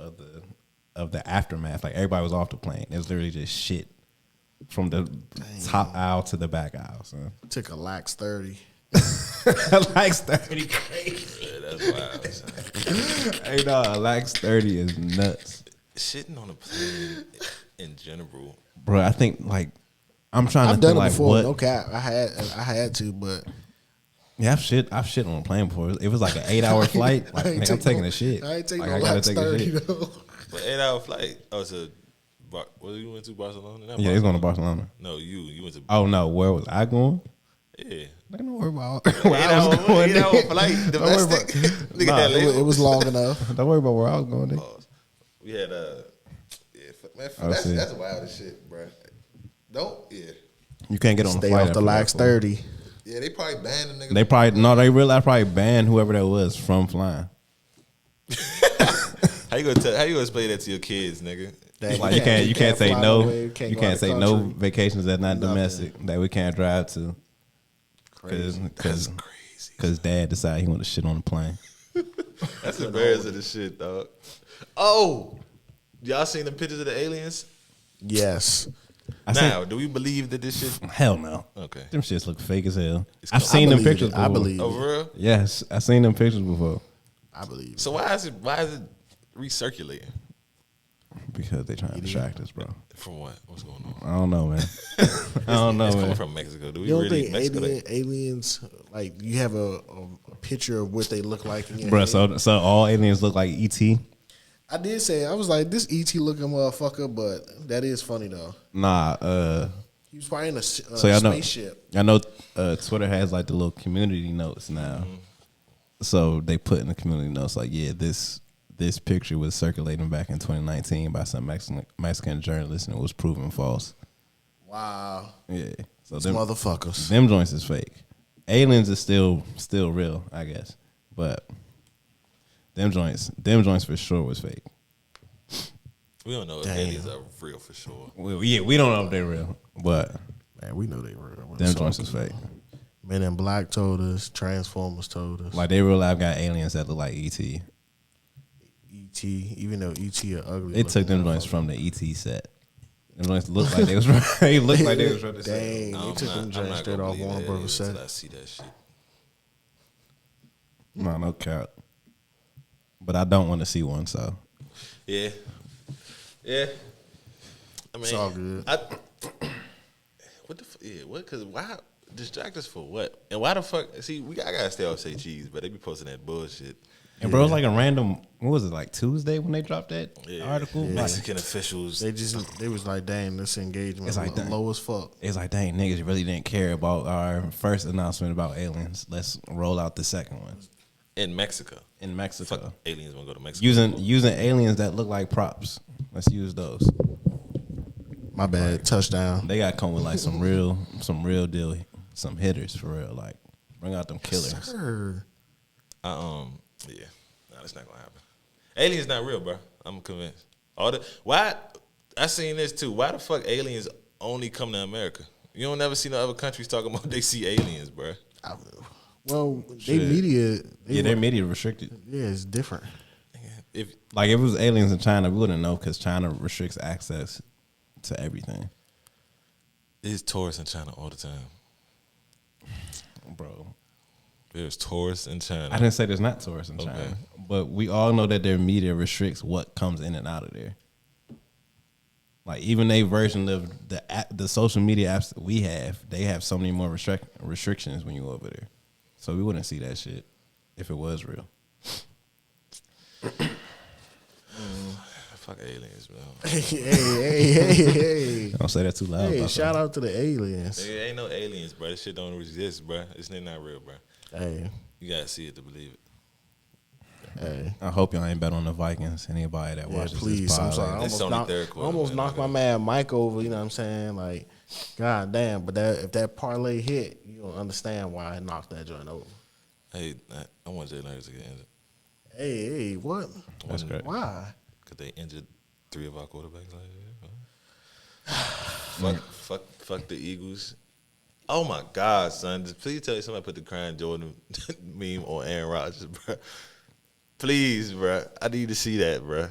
of the aftermath. Like everybody was off the plane. It was literally just shit from the top aisle to the back aisle. Son. Took a lax 30. Lax 30 crazy. Yeah, that's wild. son. Hey, no, Lax 30 is nuts, Shitting on a plane in general. bro. I think like I'm trying I've to done think it like before. what. No cap. I had to, but Yeah, I've shit on a plane before. It was like an 8-hour flight. Like, ain't nigga, I'm taking a shit. I ain't taking like, no I gotta lax take a 30 shit. though. But 8-hour flight. Oh, so what you went to Barcelona? Not Yeah, he's going to Barcelona. No, you went to. Oh no, where was I going? Yeah. I don't worry about where I 8-hour, was going. 8-hour flight. Don't worry Domestic. about- Look Nah, at that label. It was long enough. Don't worry about where I was going. Nigga. We had man, Oh, see. that's wild as shit, bro. Don't You can't get on the Stay flight off after the that, lax fool. 30. yeah. They probably banned the nigga. They probably banned whoever that was from flying. How you gonna explain that to your kids, nigga? Like you can't say fly no. away, You go out can't the say no country. vacations that's not Nothing. domestic that we can't drive to. That's crazy. Because dad decided he wanted to shit on the plane. That's embarrassing as shit, dog. Oh, y'all seen the pictures of the aliens? Yes. Now, do we believe that this shit? Hell no. Okay. Them shits look fake as hell. It's I've cool. seen I them believe pictures it. before. I believe Oh, for real? Yes, I've seen them pictures before. I believe. So why is it recirculating? Because they trying to distract us, bro. From what? What's going on? I don't know, man. I don't know, It's man. coming from Mexico. Do we You don't really think Mexico? aliens, like, you have a picture of what they look like in your Bro, head? so all aliens look like ET? I did say, I was like, this ET looking motherfucker, but that is funny though. Nah, He was probably in a y'all know- spaceship. I know Twitter has like the little community notes now. So they put in the community notes like, yeah, this picture was circulating back in 2019 by some Mexican journalists and it was proven false. Wow. Yeah. So These them motherfuckers. them joints is fake. Aliens is still real, I guess. But them joints for sure was fake. We don't know if Damn. aliens are real for sure. Well, yeah, we don't know if they're real, but Man, we know they were. them joints is fake. Men in Black told us. Transformers told us. Like they real life got aliens that look like ET. E.T. Even though E.T. are ugly. They took them joints from the ET set. Them joints looked like they was from, they looked like they was from the set. Dang, they took them joints straight off Warner Brothers set. I see that shit. No cap. But I don't want to see one, so. Yeah. I mean, It's all good. What the what? Because why distract us for what? And why the fuck? See, I gotta stay off say cheese, but they be posting that bullshit. And bro, it was like a random. What was it, like Tuesday when they dropped that article? Yeah. Mexican officials. They was like, dang, this engagement It's like, low as fuck. It's like, dang, niggas really didn't care about our first announcement about aliens. Let's roll out the second one. In Mexico. Fuck, aliens wanna go to Mexico. Using aliens that look like props. Let's use those. My bad. Touchdown. They got to come with like some real deal, some hitters for real. Like bring out them killers. Sir. Yeah. No, that's not gonna happen. Aliens not real, bro. I'm convinced. Why? I seen this too. Why the fuck aliens only come to America? You don't never see no other countries talking about they see aliens, bro. Well, they media. Their media restricted. Yeah, it's different. If Like if it was aliens in China, we wouldn't know because China restricts access to everything. there's tourists in China all the time, Bro, there's tourists in China. I didn't say there's not tourists in China, but we all know that their media restricts what comes in and out of there. Like even a version of the social media apps that we have, they have so many more restrictions when you go over there. So we wouldn't see that shit if it was real. Fuck aliens, bro. Hey. Don't say that too loud. Hey, shout out to the aliens. There ain't no aliens, bro. This shit don't exist, bro. It's not real, bro. Hey. You gotta see it to believe it. Hey. I hope y'all ain't bet on the Vikings. Anybody that watches please. this I'm pod, sorry. I It's almost only third quarter, almost man. knocked my man Mike over. You know what I'm saying? Like, god damn. But if that parlay hit, you don't understand why I knocked that joint over. Hey, I want Jalen Hurts to get injured. Hey, what? That's great. Why? Cause they injured 3 of our quarterbacks last year. Fuck the Eagles. Oh my God, son! Just please tell me somebody put the crying Jordan meme on Aaron Rodgers, bro. Please, bro. I need to see that, bro.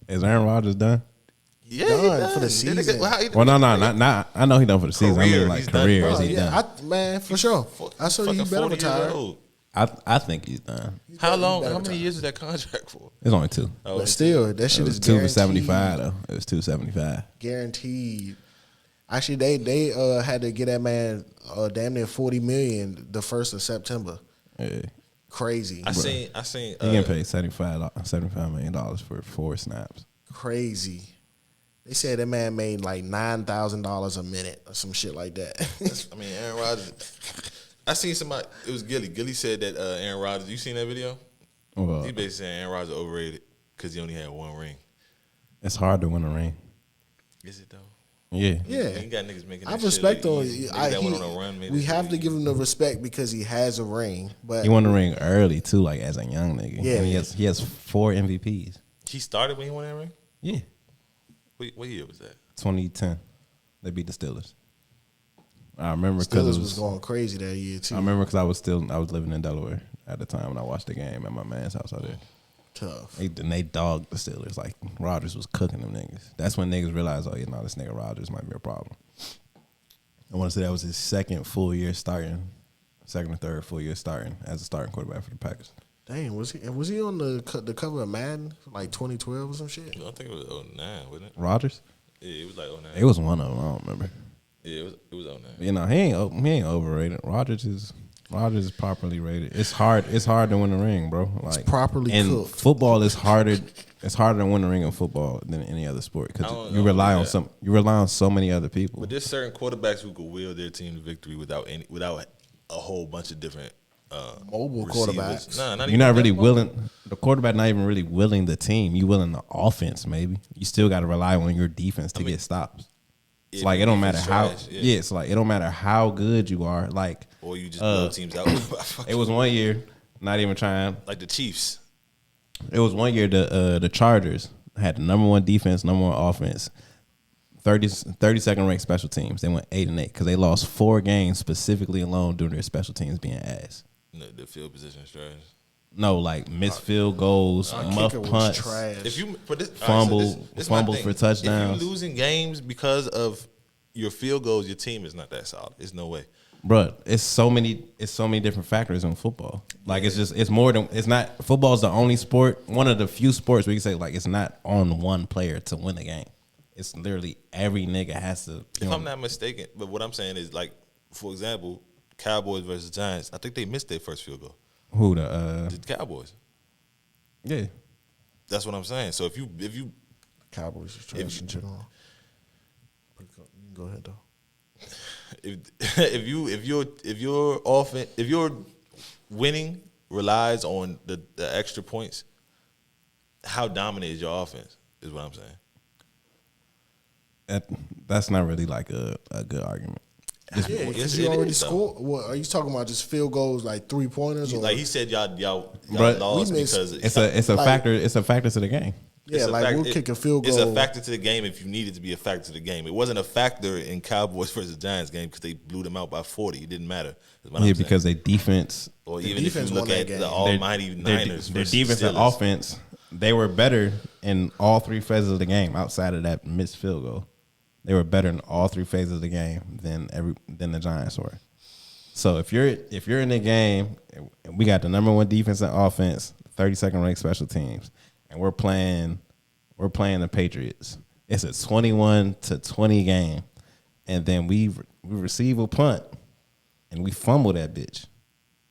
Is Aaron Rodgers done? Yeah, Done for the season. Well, no, not. I know he done for the season. I mean, like He's done, career. bro. Is he done? Man, for sure. I saw you better retire. I think he's done. How long? How many years is that contract for? It's only 2. Oh, But still, that It shit was is 2 for guaranteed. 75 though. It was 275. Guaranteed. Actually, they had to get that man damn near $40 million the 1st of September. Yeah. Crazy. I seen. He getting paid $75 million for 4 snaps. Crazy. They said that man made like $9,000 a minute or some shit like that. I mean, Aaron Rodgers. I seen somebody. It was Gilly. Gilly said that Aaron Rodgers. You seen that video? Well, He basically saying Aaron Rodgers overrated because he only had 1 ring. it's hard to win a ring. Is it though? Yeah. Yeah. You got niggas making. I that respect shit look him. easy. Niggas that went on a run, made We it have look to easy. give him the respect because he has a ring. But He won the ring early too, like as a young nigga. Yeah. And he has 4 MVPs. He started when he won that ring. Yeah. What year was that? 2010. They beat the Steelers. I remember because Steelers was going crazy that year too. I remember because I was living in Delaware at the time when I watched the game at my man's house out there. Tough. They dogged the Steelers. Like Rodgers was cooking them niggas. That's when niggas realized, oh, this nigga Rodgers might be a problem. I want to say that was his second or third full year starting as a starting quarterback for the Packers. Dang, was he on the cover of Madden like 2012 or some shit? I think it was 09, wasn't it? Rodgers? Yeah, it was like 09. It was one of them. I don't remember. Yeah, it was 09. He ain't overrated. Rodgers is properly rated. It's hard to win the ring, bro. Like It's properly and cooked. football is harder. It's harder to win the ring in football than any other sport I because don't you know rely on that. you rely on so many other people. But there's certain quarterbacks who could will their team to victory without a whole bunch of different Mobile receivers. quarterbacks. Nah, not You're even not that really mobile. willing. The quarterback not even really willing the team. You willing the offense, maybe. You still got to rely on your defense to get stops. It's Yeah, like the it don't matter defense how. trash, yeah. Yeah, it's like it don't matter how good you are. Like Or you just blow teams out. it was one year. Not even trying. like the Chiefs. It was one year the Chargers had the number 1 defense, number 1 offense. 32nd ranked special teams. They went 8-8 because they lost 4 games specifically alone due to their special teams being ass. No, the field position is trash. No, like missed field goals, muff kicker was punts, trash. If you for this, Fumble- all right, this my fumbles thing. for touchdowns. If you're losing games because of your field goals, your team is not that solid. There's no way. Bruh, it's so many different factors in football. Like it's more than it's not. Football is the only sport, one of the few sports where you can say like it's not on one player to win the game. It's literally every nigga has to. If I'm not mistaken, but what I'm saying is like, for example, Cowboys versus Giants. I think they missed their first field goal. Who The Cowboys. yeah. That's what I'm saying. So if you Cowboys is trash in general. You can go ahead though. if your winning relies on the extra points, how dominant is your offense? Is what I'm saying. That's not really like a good argument. Yeah, Yes, because it you already is, though. scored. What are you talking about? Just field goals, like 3-pointers, or Like he said, y'all But lost we missed- because It's a like- factor. It's a factor to the game. yeah, it's a like fact- we'll kick a field goal. It's a factor to the game if you need it to be a factor to the game. It wasn't a factor in Cowboys versus Giants game because they blew them out by 40. It didn't matter. Is what I'm Yeah, saying. because they defense, or the even if you defense look won that at game. the almighty Niners, their versus defense and Steelers. offense, they were better in all 3 phases of the game outside of that missed field goal. They were better in all 3 phases of the game than the Giants were. So if you're in the game, and we got the number 1 defense and offense, 32nd ranked special teams, and we're playing the Patriots. It's a 21-20 game, and then we receive a punt, and we fumble that bitch.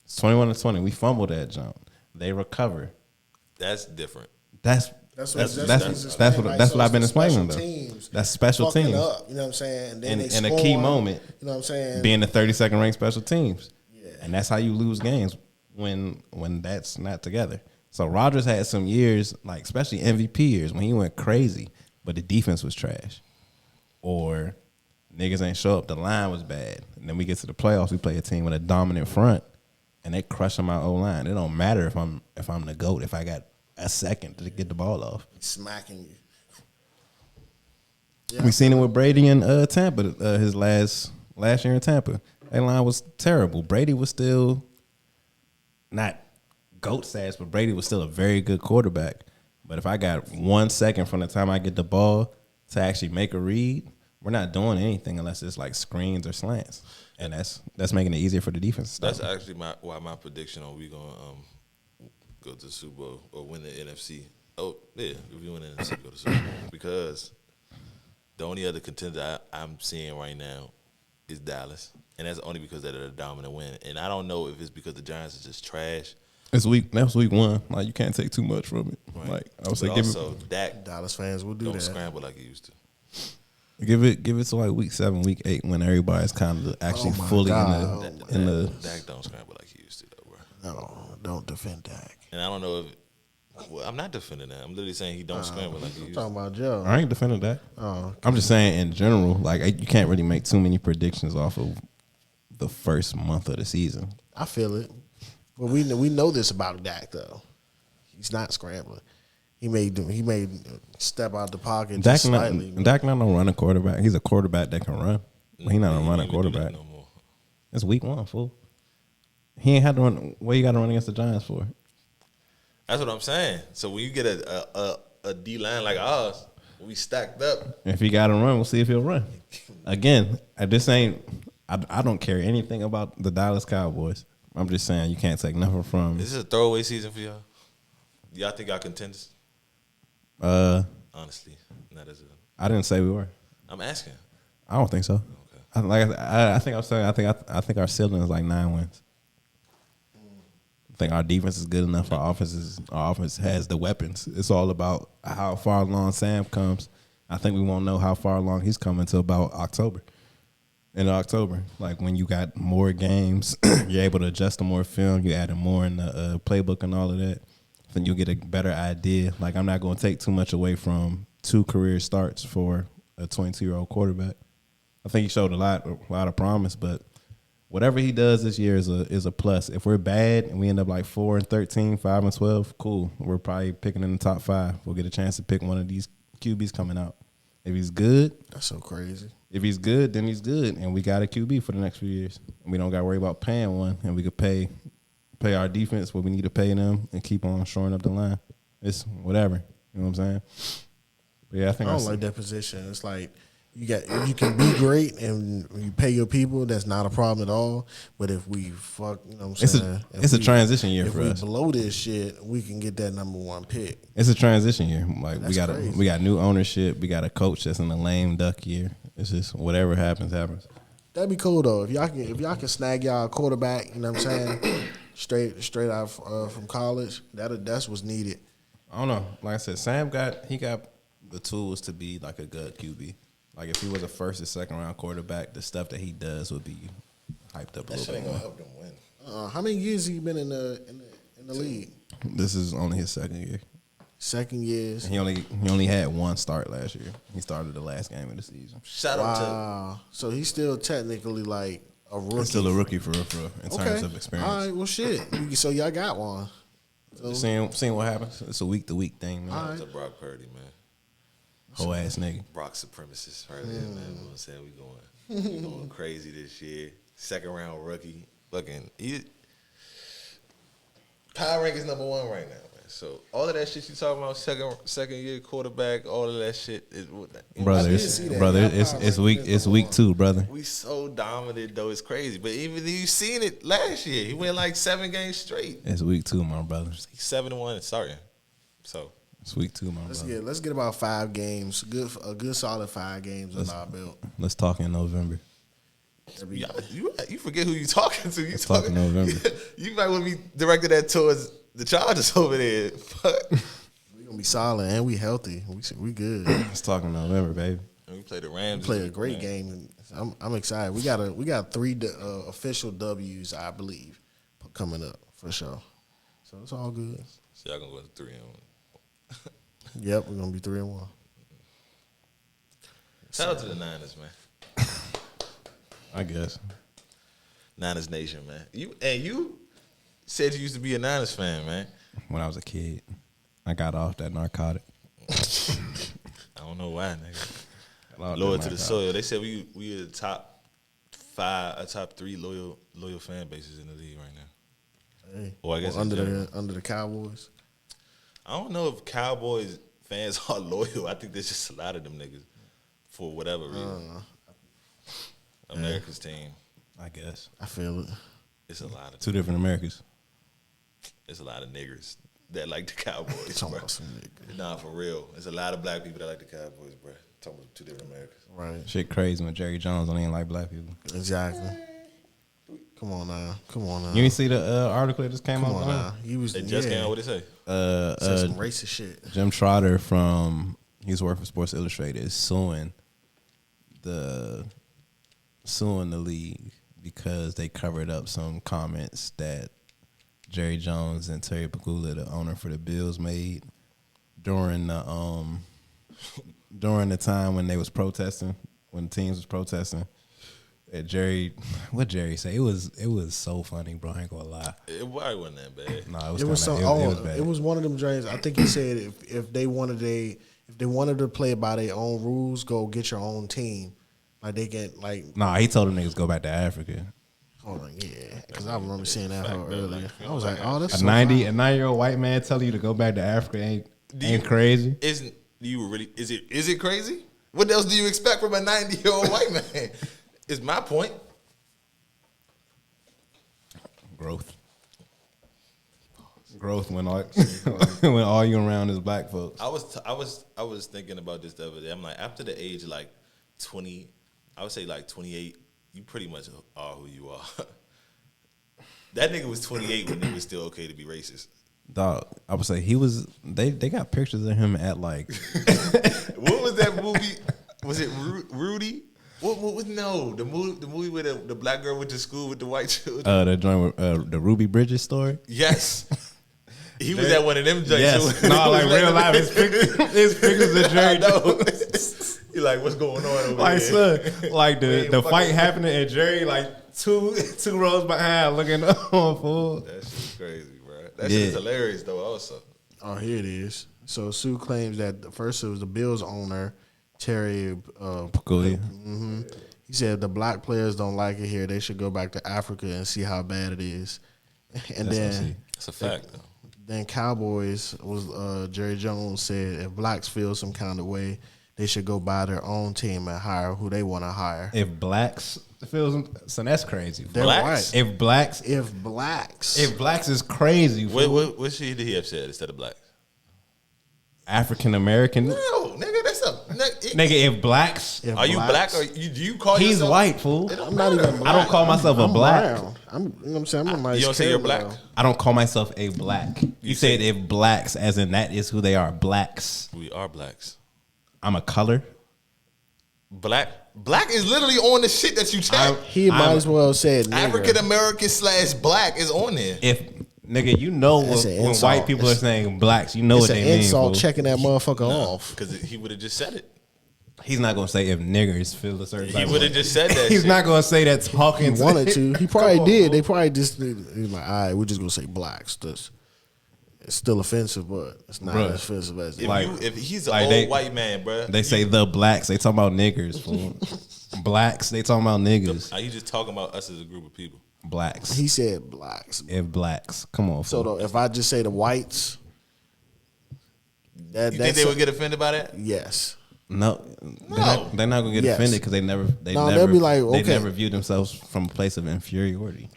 It's 21-20. We fumble that jump. They recover. That's different. That's what I've been explaining though. Teams That's special fucking teams. up, you know what I'm saying? And then In a key moment, you know what I'm saying? being the 32nd ranked special teams. Yeah. And that's how you lose games when that's not together. So Rodgers had some years, like especially MVP years, when he went crazy, but the defense was trash. Or niggas ain't show up, the line was bad. And then we get to the playoffs, we play a team with a dominant front, and they crush them out O-line. It don't matter if I'm the GOAT, if I got a second to get the ball off. Smacking you. Yeah. We seen it with Brady in Tampa, his last year in Tampa. That line was terrible. Brady was still not GOAT status, but Brady was still a very good quarterback. But if I got 1 second from the time I get the ball to actually make a read, we're not doing anything unless it's like screens or slants, and that's making it easier for the defense to stop. That's actually my prediction on we gonna go to the Super Bowl or win the NFC. Oh yeah, if we win the NFC, go to the Super Bowl because the only other contender I'm seeing right now is Dallas, and that's only because they're the dominant win. And I don't know if it's because the Giants is just trash. That was week 1. Like you can't take too much from it. Right. Like I would But say, also Dak Dallas fans will do don't that. scramble like he used to. give it to like week 7, week 8 when everybody's kind of actually my fully God. in the. Dak don't scramble like he used to though, bro. No, don't defend Dak. And I don't know if. Well, I'm not defending that. I'm literally saying he don't scramble like he I'm used to. talking about Joe. I ain't defending that. Oh, I'm just saying in general, like you can't really make too many predictions off of the first month of the season. I feel it. But we know this about Dak though. He's not scrambling. He may step out the pocket Dak just slightly. not no running quarterback. He's a quarterback that can run. But he's not a He running don't even do that quarterback. no more. It's week 1, fool. He ain't had to run. What you got to run against the Giants for? That's what I'm saying. So when you get a D line like ours, we stacked up. If he got to run, we'll see if he'll run. Again, this ain't. I don't care anything about the Dallas Cowboys. I'm just saying you can't take nothing from. Is this a throwaway season for y'all? Y'all think y'all contenders? Honestly, not as a. I didn't say we were. I'm asking. I don't think so. Okay. I think I was saying. I think our ceiling is like 9 wins. I think our defense is good enough. Our offense has the weapons. It's all about how far along Sam comes. I think we won't know how far along he's coming until about October. In October, like when you got more games, you're able to adjust to more film. You added more in the playbook and all of that. Then you'll get a better idea. Like I'm not going to take too much away from 2 career starts for a 22-year-old quarterback. I think he showed a lot of promise, but whatever he does this year is a plus. If we're bad and we end up like 4-13, 5-12, cool. We're probably picking in the top 5. We'll get a chance to pick one of these QBs coming out. If he's good, That's so crazy. if he's good, then he's good, and we got a QB for the next few years. And we don't got to worry about paying one, and we could pay our defense what we need to pay them, and keep on shoring up the line. It's whatever. You know what I'm saying? But yeah, I think I don't like that position. It's like you can be great and you pay your people. That's not a problem at all. But if we fuck, you know what I'm saying? It's a transition year for us. If we blow this shit, we can get that number one pick. It's a transition year. Like That's we got new ownership. We got a coach that's in a lame duck year. It's just whatever happens. That'd be cool though. If y'all can snag y'all a quarterback, you know what I'm saying? straight out from college. That's what's needed. I don't know. Like I said, Sam got the tools to be like a good QB. Like if he was a first or second round quarterback, the stuff that he does would be hyped up a little bit more. help them win. How many years he been in the league? This is only his second year. Second years. He only had one start last year. He started the last game of the season. Shout out to Wow. So he's still technically like a rookie. He's still a rookie for real in terms of experience. All right. Well, shit. So y'all got one. So, Seeing what happens. It's a week to week thing, man. All right. to Brock Purdy, man. Whole ass nigga. Brock supremacist right there, man. You know what I'm saying? We going crazy this year. Second round rookie. Fucking power rankings number 1 right now, man. So all of that shit you talking about, second year quarterback, all of that shit is Brother, it's week 2, brother. we so dominant though, it's crazy. But even you seen it last year. He went like 7 games straight. It's week 2, my brother. He's 7-1 starting. So It's week 2, my brother. let's get about 5 games. A good solid 5 games under our belt. Let's talk in November. you forget who you talking to. Let's talk in November. You might want to be directed that towards the Chargers over there. We gonna be solid and we healthy. We good. Let's talk in November, baby. We play the Rams. Play a great game. I'm excited. We got 3 official W's, I believe, coming up for sure. So it's all good. So y'all gonna go to 3-1. Yep, we're gonna be 3-1. Shout out to the Niners, man. I guess. Niners Nation, man. You said you used to be a Niners fan, man. When I was a kid, I got off that narcotic. I don't know why, nigga. Loyal Loyal to the soil. They said we are the top 3 loyal fan bases in the league right now. Hey, Well, I guess under in the Cowboys. I don't know if Cowboys fans are loyal. I think there's just a lot of them niggas for whatever reason. America's team. I guess. I feel it. It's a lot of 2 different Americas. It's a lot of niggers that like the Cowboys, Talking bro. about some nigga. Nah, for real. There's a lot of black people that like the Cowboys, bro. Talking about 2 different Americas. Right. Shit crazy when Jerry Jones don't even like black people. Exactly. Come on now. You didn't see the article that just came Come out? on now. He was. They just came out. What they say? Said some racist shit. Jim Trotter he's working for Sports Illustrated is suing the league because they covered up some comments that Jerry Jones and Terry Pegula, the owner for the Bills, made during the time when they was protesting, when the teams was protesting. What Jerry say? It was so funny, bro. I ain't gonna lie. It probably wasn't that bad. No, It was bad. It was one of them joints. I think he said if they wanted to play by their own rules, go get your own team. Like they get like. Nah, he told them niggas go back to Africa. Hold on, yeah, because I remember seeing that earlier. I was like, oh, that's A so 9-year-old white man telling you to go back to Africa ain't crazy. Is it crazy? What else do you expect from a 90-year-old white man? Is my point. Growth when all you around is black folks. I was thinking about this the other day. I'm like, after the age of like 20, I would say like 28, you pretty much are who you are. That nigga was 28 when it was still okay to be racist. Dog, I would say he was. They got pictures of him at like. What was that movie? Was it Rudy? What was the movie where the black girl went to school with the white children? The joint with the Ruby Bridges story. Yes. He was at one of them joints. Yes. No, like real life. His pictures of Jerry Jones. You're like, what's going on over Like, there? son, like the fight happening and Jerry like two rows behind looking on fool. That shit's crazy, bro. That shit is hilarious though. Also, Oh, here it is. So Sue claims that first it was the Bills owner Terry. Cool. He said the black players don't like it here. They should go back to Africa and see how bad it is. And then That's a fact, though. then Cowboys was Jerry Jones said if blacks feel some kind of way, they should go buy their own team and hire who they want to hire. If blacks feel, so that's crazy. They're Blacks? right. If blacks is crazy. What shit did he have said instead of black? African American. No, nigga, that's a Nigga, if blacks, Are you black or do you call he's yourself? white, fool. I'm not even black. I don't call myself a black. Brown. You know what I'm saying? I'm a nice You don't say kid, you're black? though. I don't call myself a black. You said if blacks, as in that is who they are, blacks. We are blacks. I'm a color. Black is literally on the shit that you check. He might as well said nigger. African American / black is on there. If nigga, you know That's an when insult. white people are saying blacks, you know It's what an they mean. insult fool. checking that motherfucker off. Because he would have just said it. He's not gonna say if niggers feel a certain. He type of would have way. just said that. He's shit. not gonna say that talking. He wanted to. He probably Come on, did. bro. They probably just he's like, all right, we're just gonna say blacks. It's still offensive, but it's not Bruh. as offensive as If he's an like old they- white man, bro, They say the blacks. They talking about niggers. Fool. Blacks. They talking about niggas. Are you just talking about us as a group of people? Blacks. he said blacks. If blacks. Come on. So fool. though, if I just say the whites, You think they would get offended by that? yes. No, they're not gonna get Yes. offended because they never. No, they'll be like, they okay. never view themselves from a place of inferiority.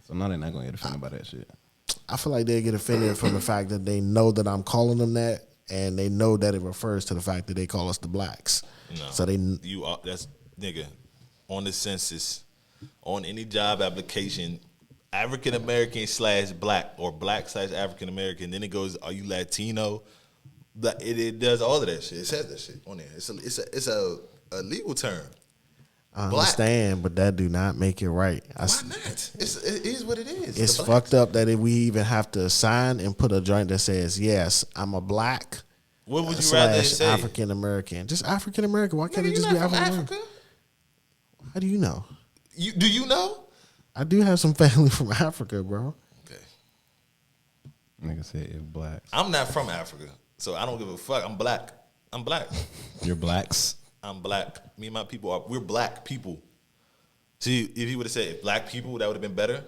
So no, they're not gonna get offended by that shit. I feel like they get offended from the fact that they know that I'm calling them that, and they know that it refers to the fact that they call us the blacks. No. So they You are that's nigga on the census, on any job application, African American / black or black / African American. Then it goes, are you Latino? It does all of that shit. It says that shit on there. It's a legal term. I Black. understand, but that do not make it right. Why not? It is what it is. It's The blacks. fucked up that if we even have to sign and put a joint that says, yes, I'm a black What would you rather / say? African American. Just African American. Why can't Nigga, it you just not be from African Africa? American? How do you know? Do you know? I do have some family from Africa, bro. Okay. Nigga said if blacks. I'm not from Africa, so I don't give a fuck. I'm black. You're blacks. I'm black. Me and my people we're black people. See, if he would have said if black people, that would have been better.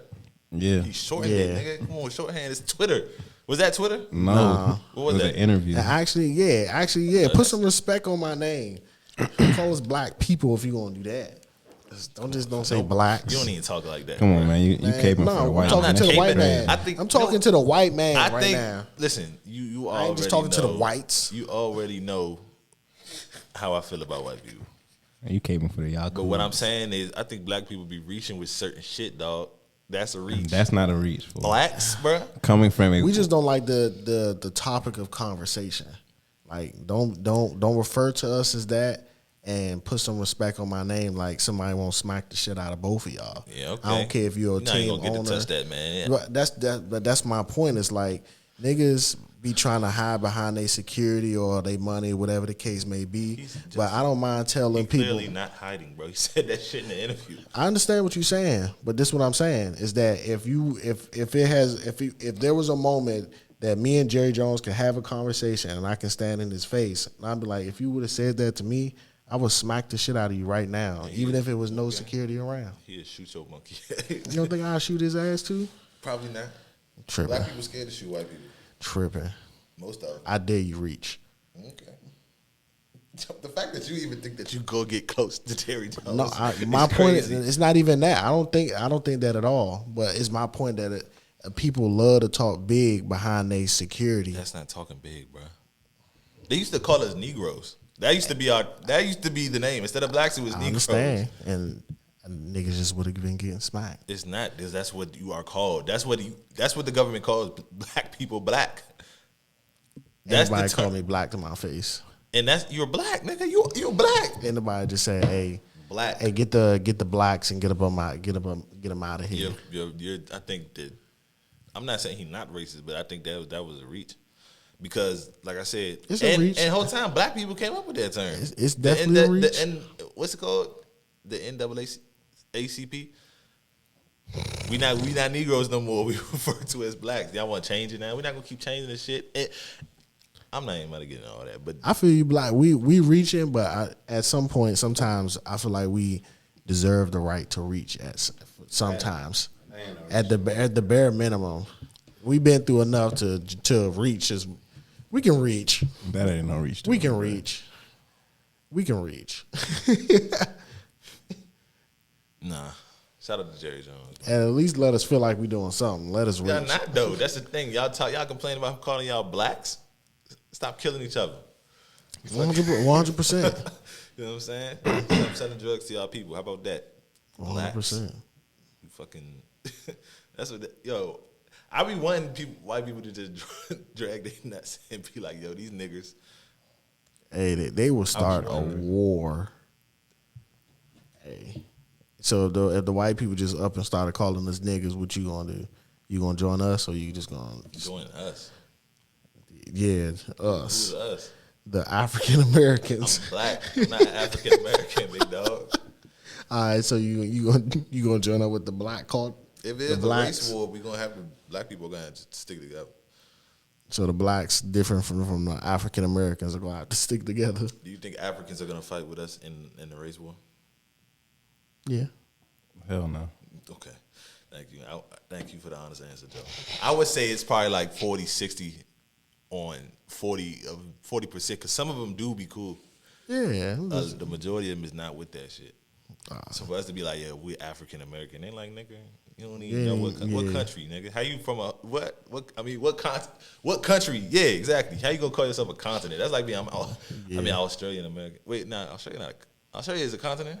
Yeah. He shortened it, Yeah. nigga. Come on, shorthand. It's Twitter. Was that Twitter? No. What was it was that? an interview. And actually, yeah. Put some respect on my name. Call us black people if you gonna do that. Don't say blacks. You don't even talk like that. Come on, man. You Man, caping for the no, I'm white talking man. to the That's white crazy. man. I think- I'm talking to the white man I right think. now. Listen, you I already ain't just talking to the know- whites. You already know how I feel about white people. You caping for the y'all. But what I'm saying is, I think black people be reaching with certain shit, dog. That's a reach. That's not a reach. Fool. blacks, bruh. Coming from a We just don't like the topic of conversation. Like don't refer to us as that and put some respect on my name. Like somebody won't smack the shit out of both of y'all. Yeah, okay. I don't care if you're a You're not team gonna get owner. to touch that, man. But that's my point. It's like niggas be trying to hide behind their security or their money, whatever the case may be. But I don't mind telling people. Clearly not hiding, bro. He said that shit in the interview. I understand what you're saying, but this is what I'm saying is that if there was a moment that me and Jerry Jones could have a conversation and I can stand in his face and I'd be like, if you would have said that to me, I would smack the shit out of you right now, even if it was no security around. He'll shoot your monkey. You don't think I'll shoot his ass too? Probably not. Tripping, Black people scared to shoot white people. tripping. Most of them. I dare you reach. Okay. The fact that you even think that you go get close to Terry Jones. No, is my point is crazy. it's not even that. I don't think that at all. But it's my point that people love to talk big behind their security. That's not talking big, bro. They used to call us Negroes. That used to be the name. Instead of blacks, it was I Negroes. understand, and niggas just would have been getting smacked. It's not, because that's what you are called. That's what the government calls black people black. That's Everybody the call term. me black to my face. And you're black, nigga. You're black. Anybody just say, "Hey, Black. hey, get the blacks and get them out of here." I think that I'm not saying he's not racist, but I think that was a reach. Because, like I said, It's a reach. and whole time black people came up with that term. It's definitely a reach. What's it called? The NAACP. We not Negroes no more. We refer to as blacks. Y'all want to change it now? We're not gonna keep changing this shit. I'm not even about to get into all that. But I feel you, Black. We reaching, but at some point, sometimes I feel like we deserve the right to reach sometimes. At the bare minimum, we've been through enough to reach. We can reach. That ain't no reach. We can reach. We can reach. nah. Shout out to Jerry Jones. And at least let us feel like we doing something. Let us reach. Y'all not though. That's the thing. Y'all complain about him calling y'all blacks. Stop killing each other. 100%. You know what I'm saying? Stop selling drugs to y'all people. How about that? 100%. You fucking. That's what. Yo, I be wanting white people to just drag their nuts and be like, yo, these niggas. Hey, they will start a war. Hey. So if the white people just up and started calling us niggas, what you gonna do? You gonna join us, or you just gonna join us? Yeah, us. Who's us? The African Americans. I'm black. I'm not African American, big dog. All right, so you gonna join up with the black cult? If there's a race war, we gonna have the black people gonna have to stick together. So the blacks, different from the African Americans, are gonna have to stick together. Do you think Africans are gonna fight with us in the race war? Yeah. Hell no. Okay. Thank you. Thank you for the honest answer, Joe. I would say it's probably like 40-60 on 40%, because some of them do be cool. Yeah. The majority of them is not with that shit. So for us to be like, yeah, we're African American, they like, nigga, you don't even know what country, nigga. How you from what country? Yeah, exactly. How you gonna call yourself a continent? That's like being Australian American. Wait, nah, Australia is a continent.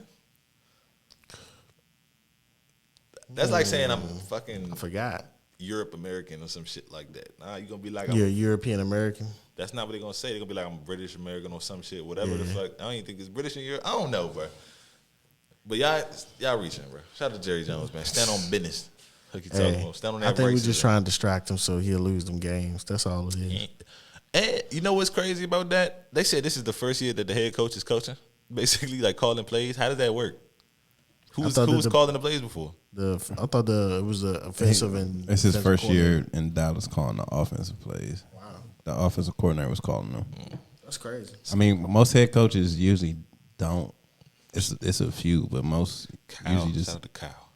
That's like saying I'm fucking I forgot. Europe American or some shit like that. Nah, you gonna be like You're European American. That's not what they're gonna say. They're gonna be like I'm British American or some shit, whatever the fuck. I don't even think it's British in Europe. I don't know, bro. But y'all reaching, bro. Shout out to Jerry Jones, man. Stand on business. Like you talking about. Stand on that. I think we just trying to distract him so he'll lose them games. That's all it is. And you know what's crazy about that? They said this is the first year that the head coach is coaching, basically like calling plays. How does that work? Who was calling the plays before? I thought it was the offensive and it's his first year in Dallas calling the offensive plays. Wow. The offensive coordinator was calling them. That's crazy. I mean, most head coaches usually don't. It's a few, but most usually just. Shout out to Kyle.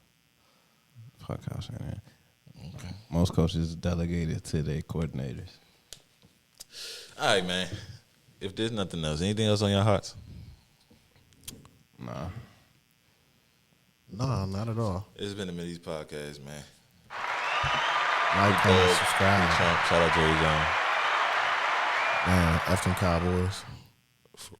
Fuck Kyle Shanahan. Okay. Most coaches delegate it to their coordinators. All right, man. If there's nothing else, anything else on your hearts? Nah. No, not at all. It's been a Middies podcast, man. Like, comment, subscribe. Shout out Jerry Jones. Man, F them Cowboys.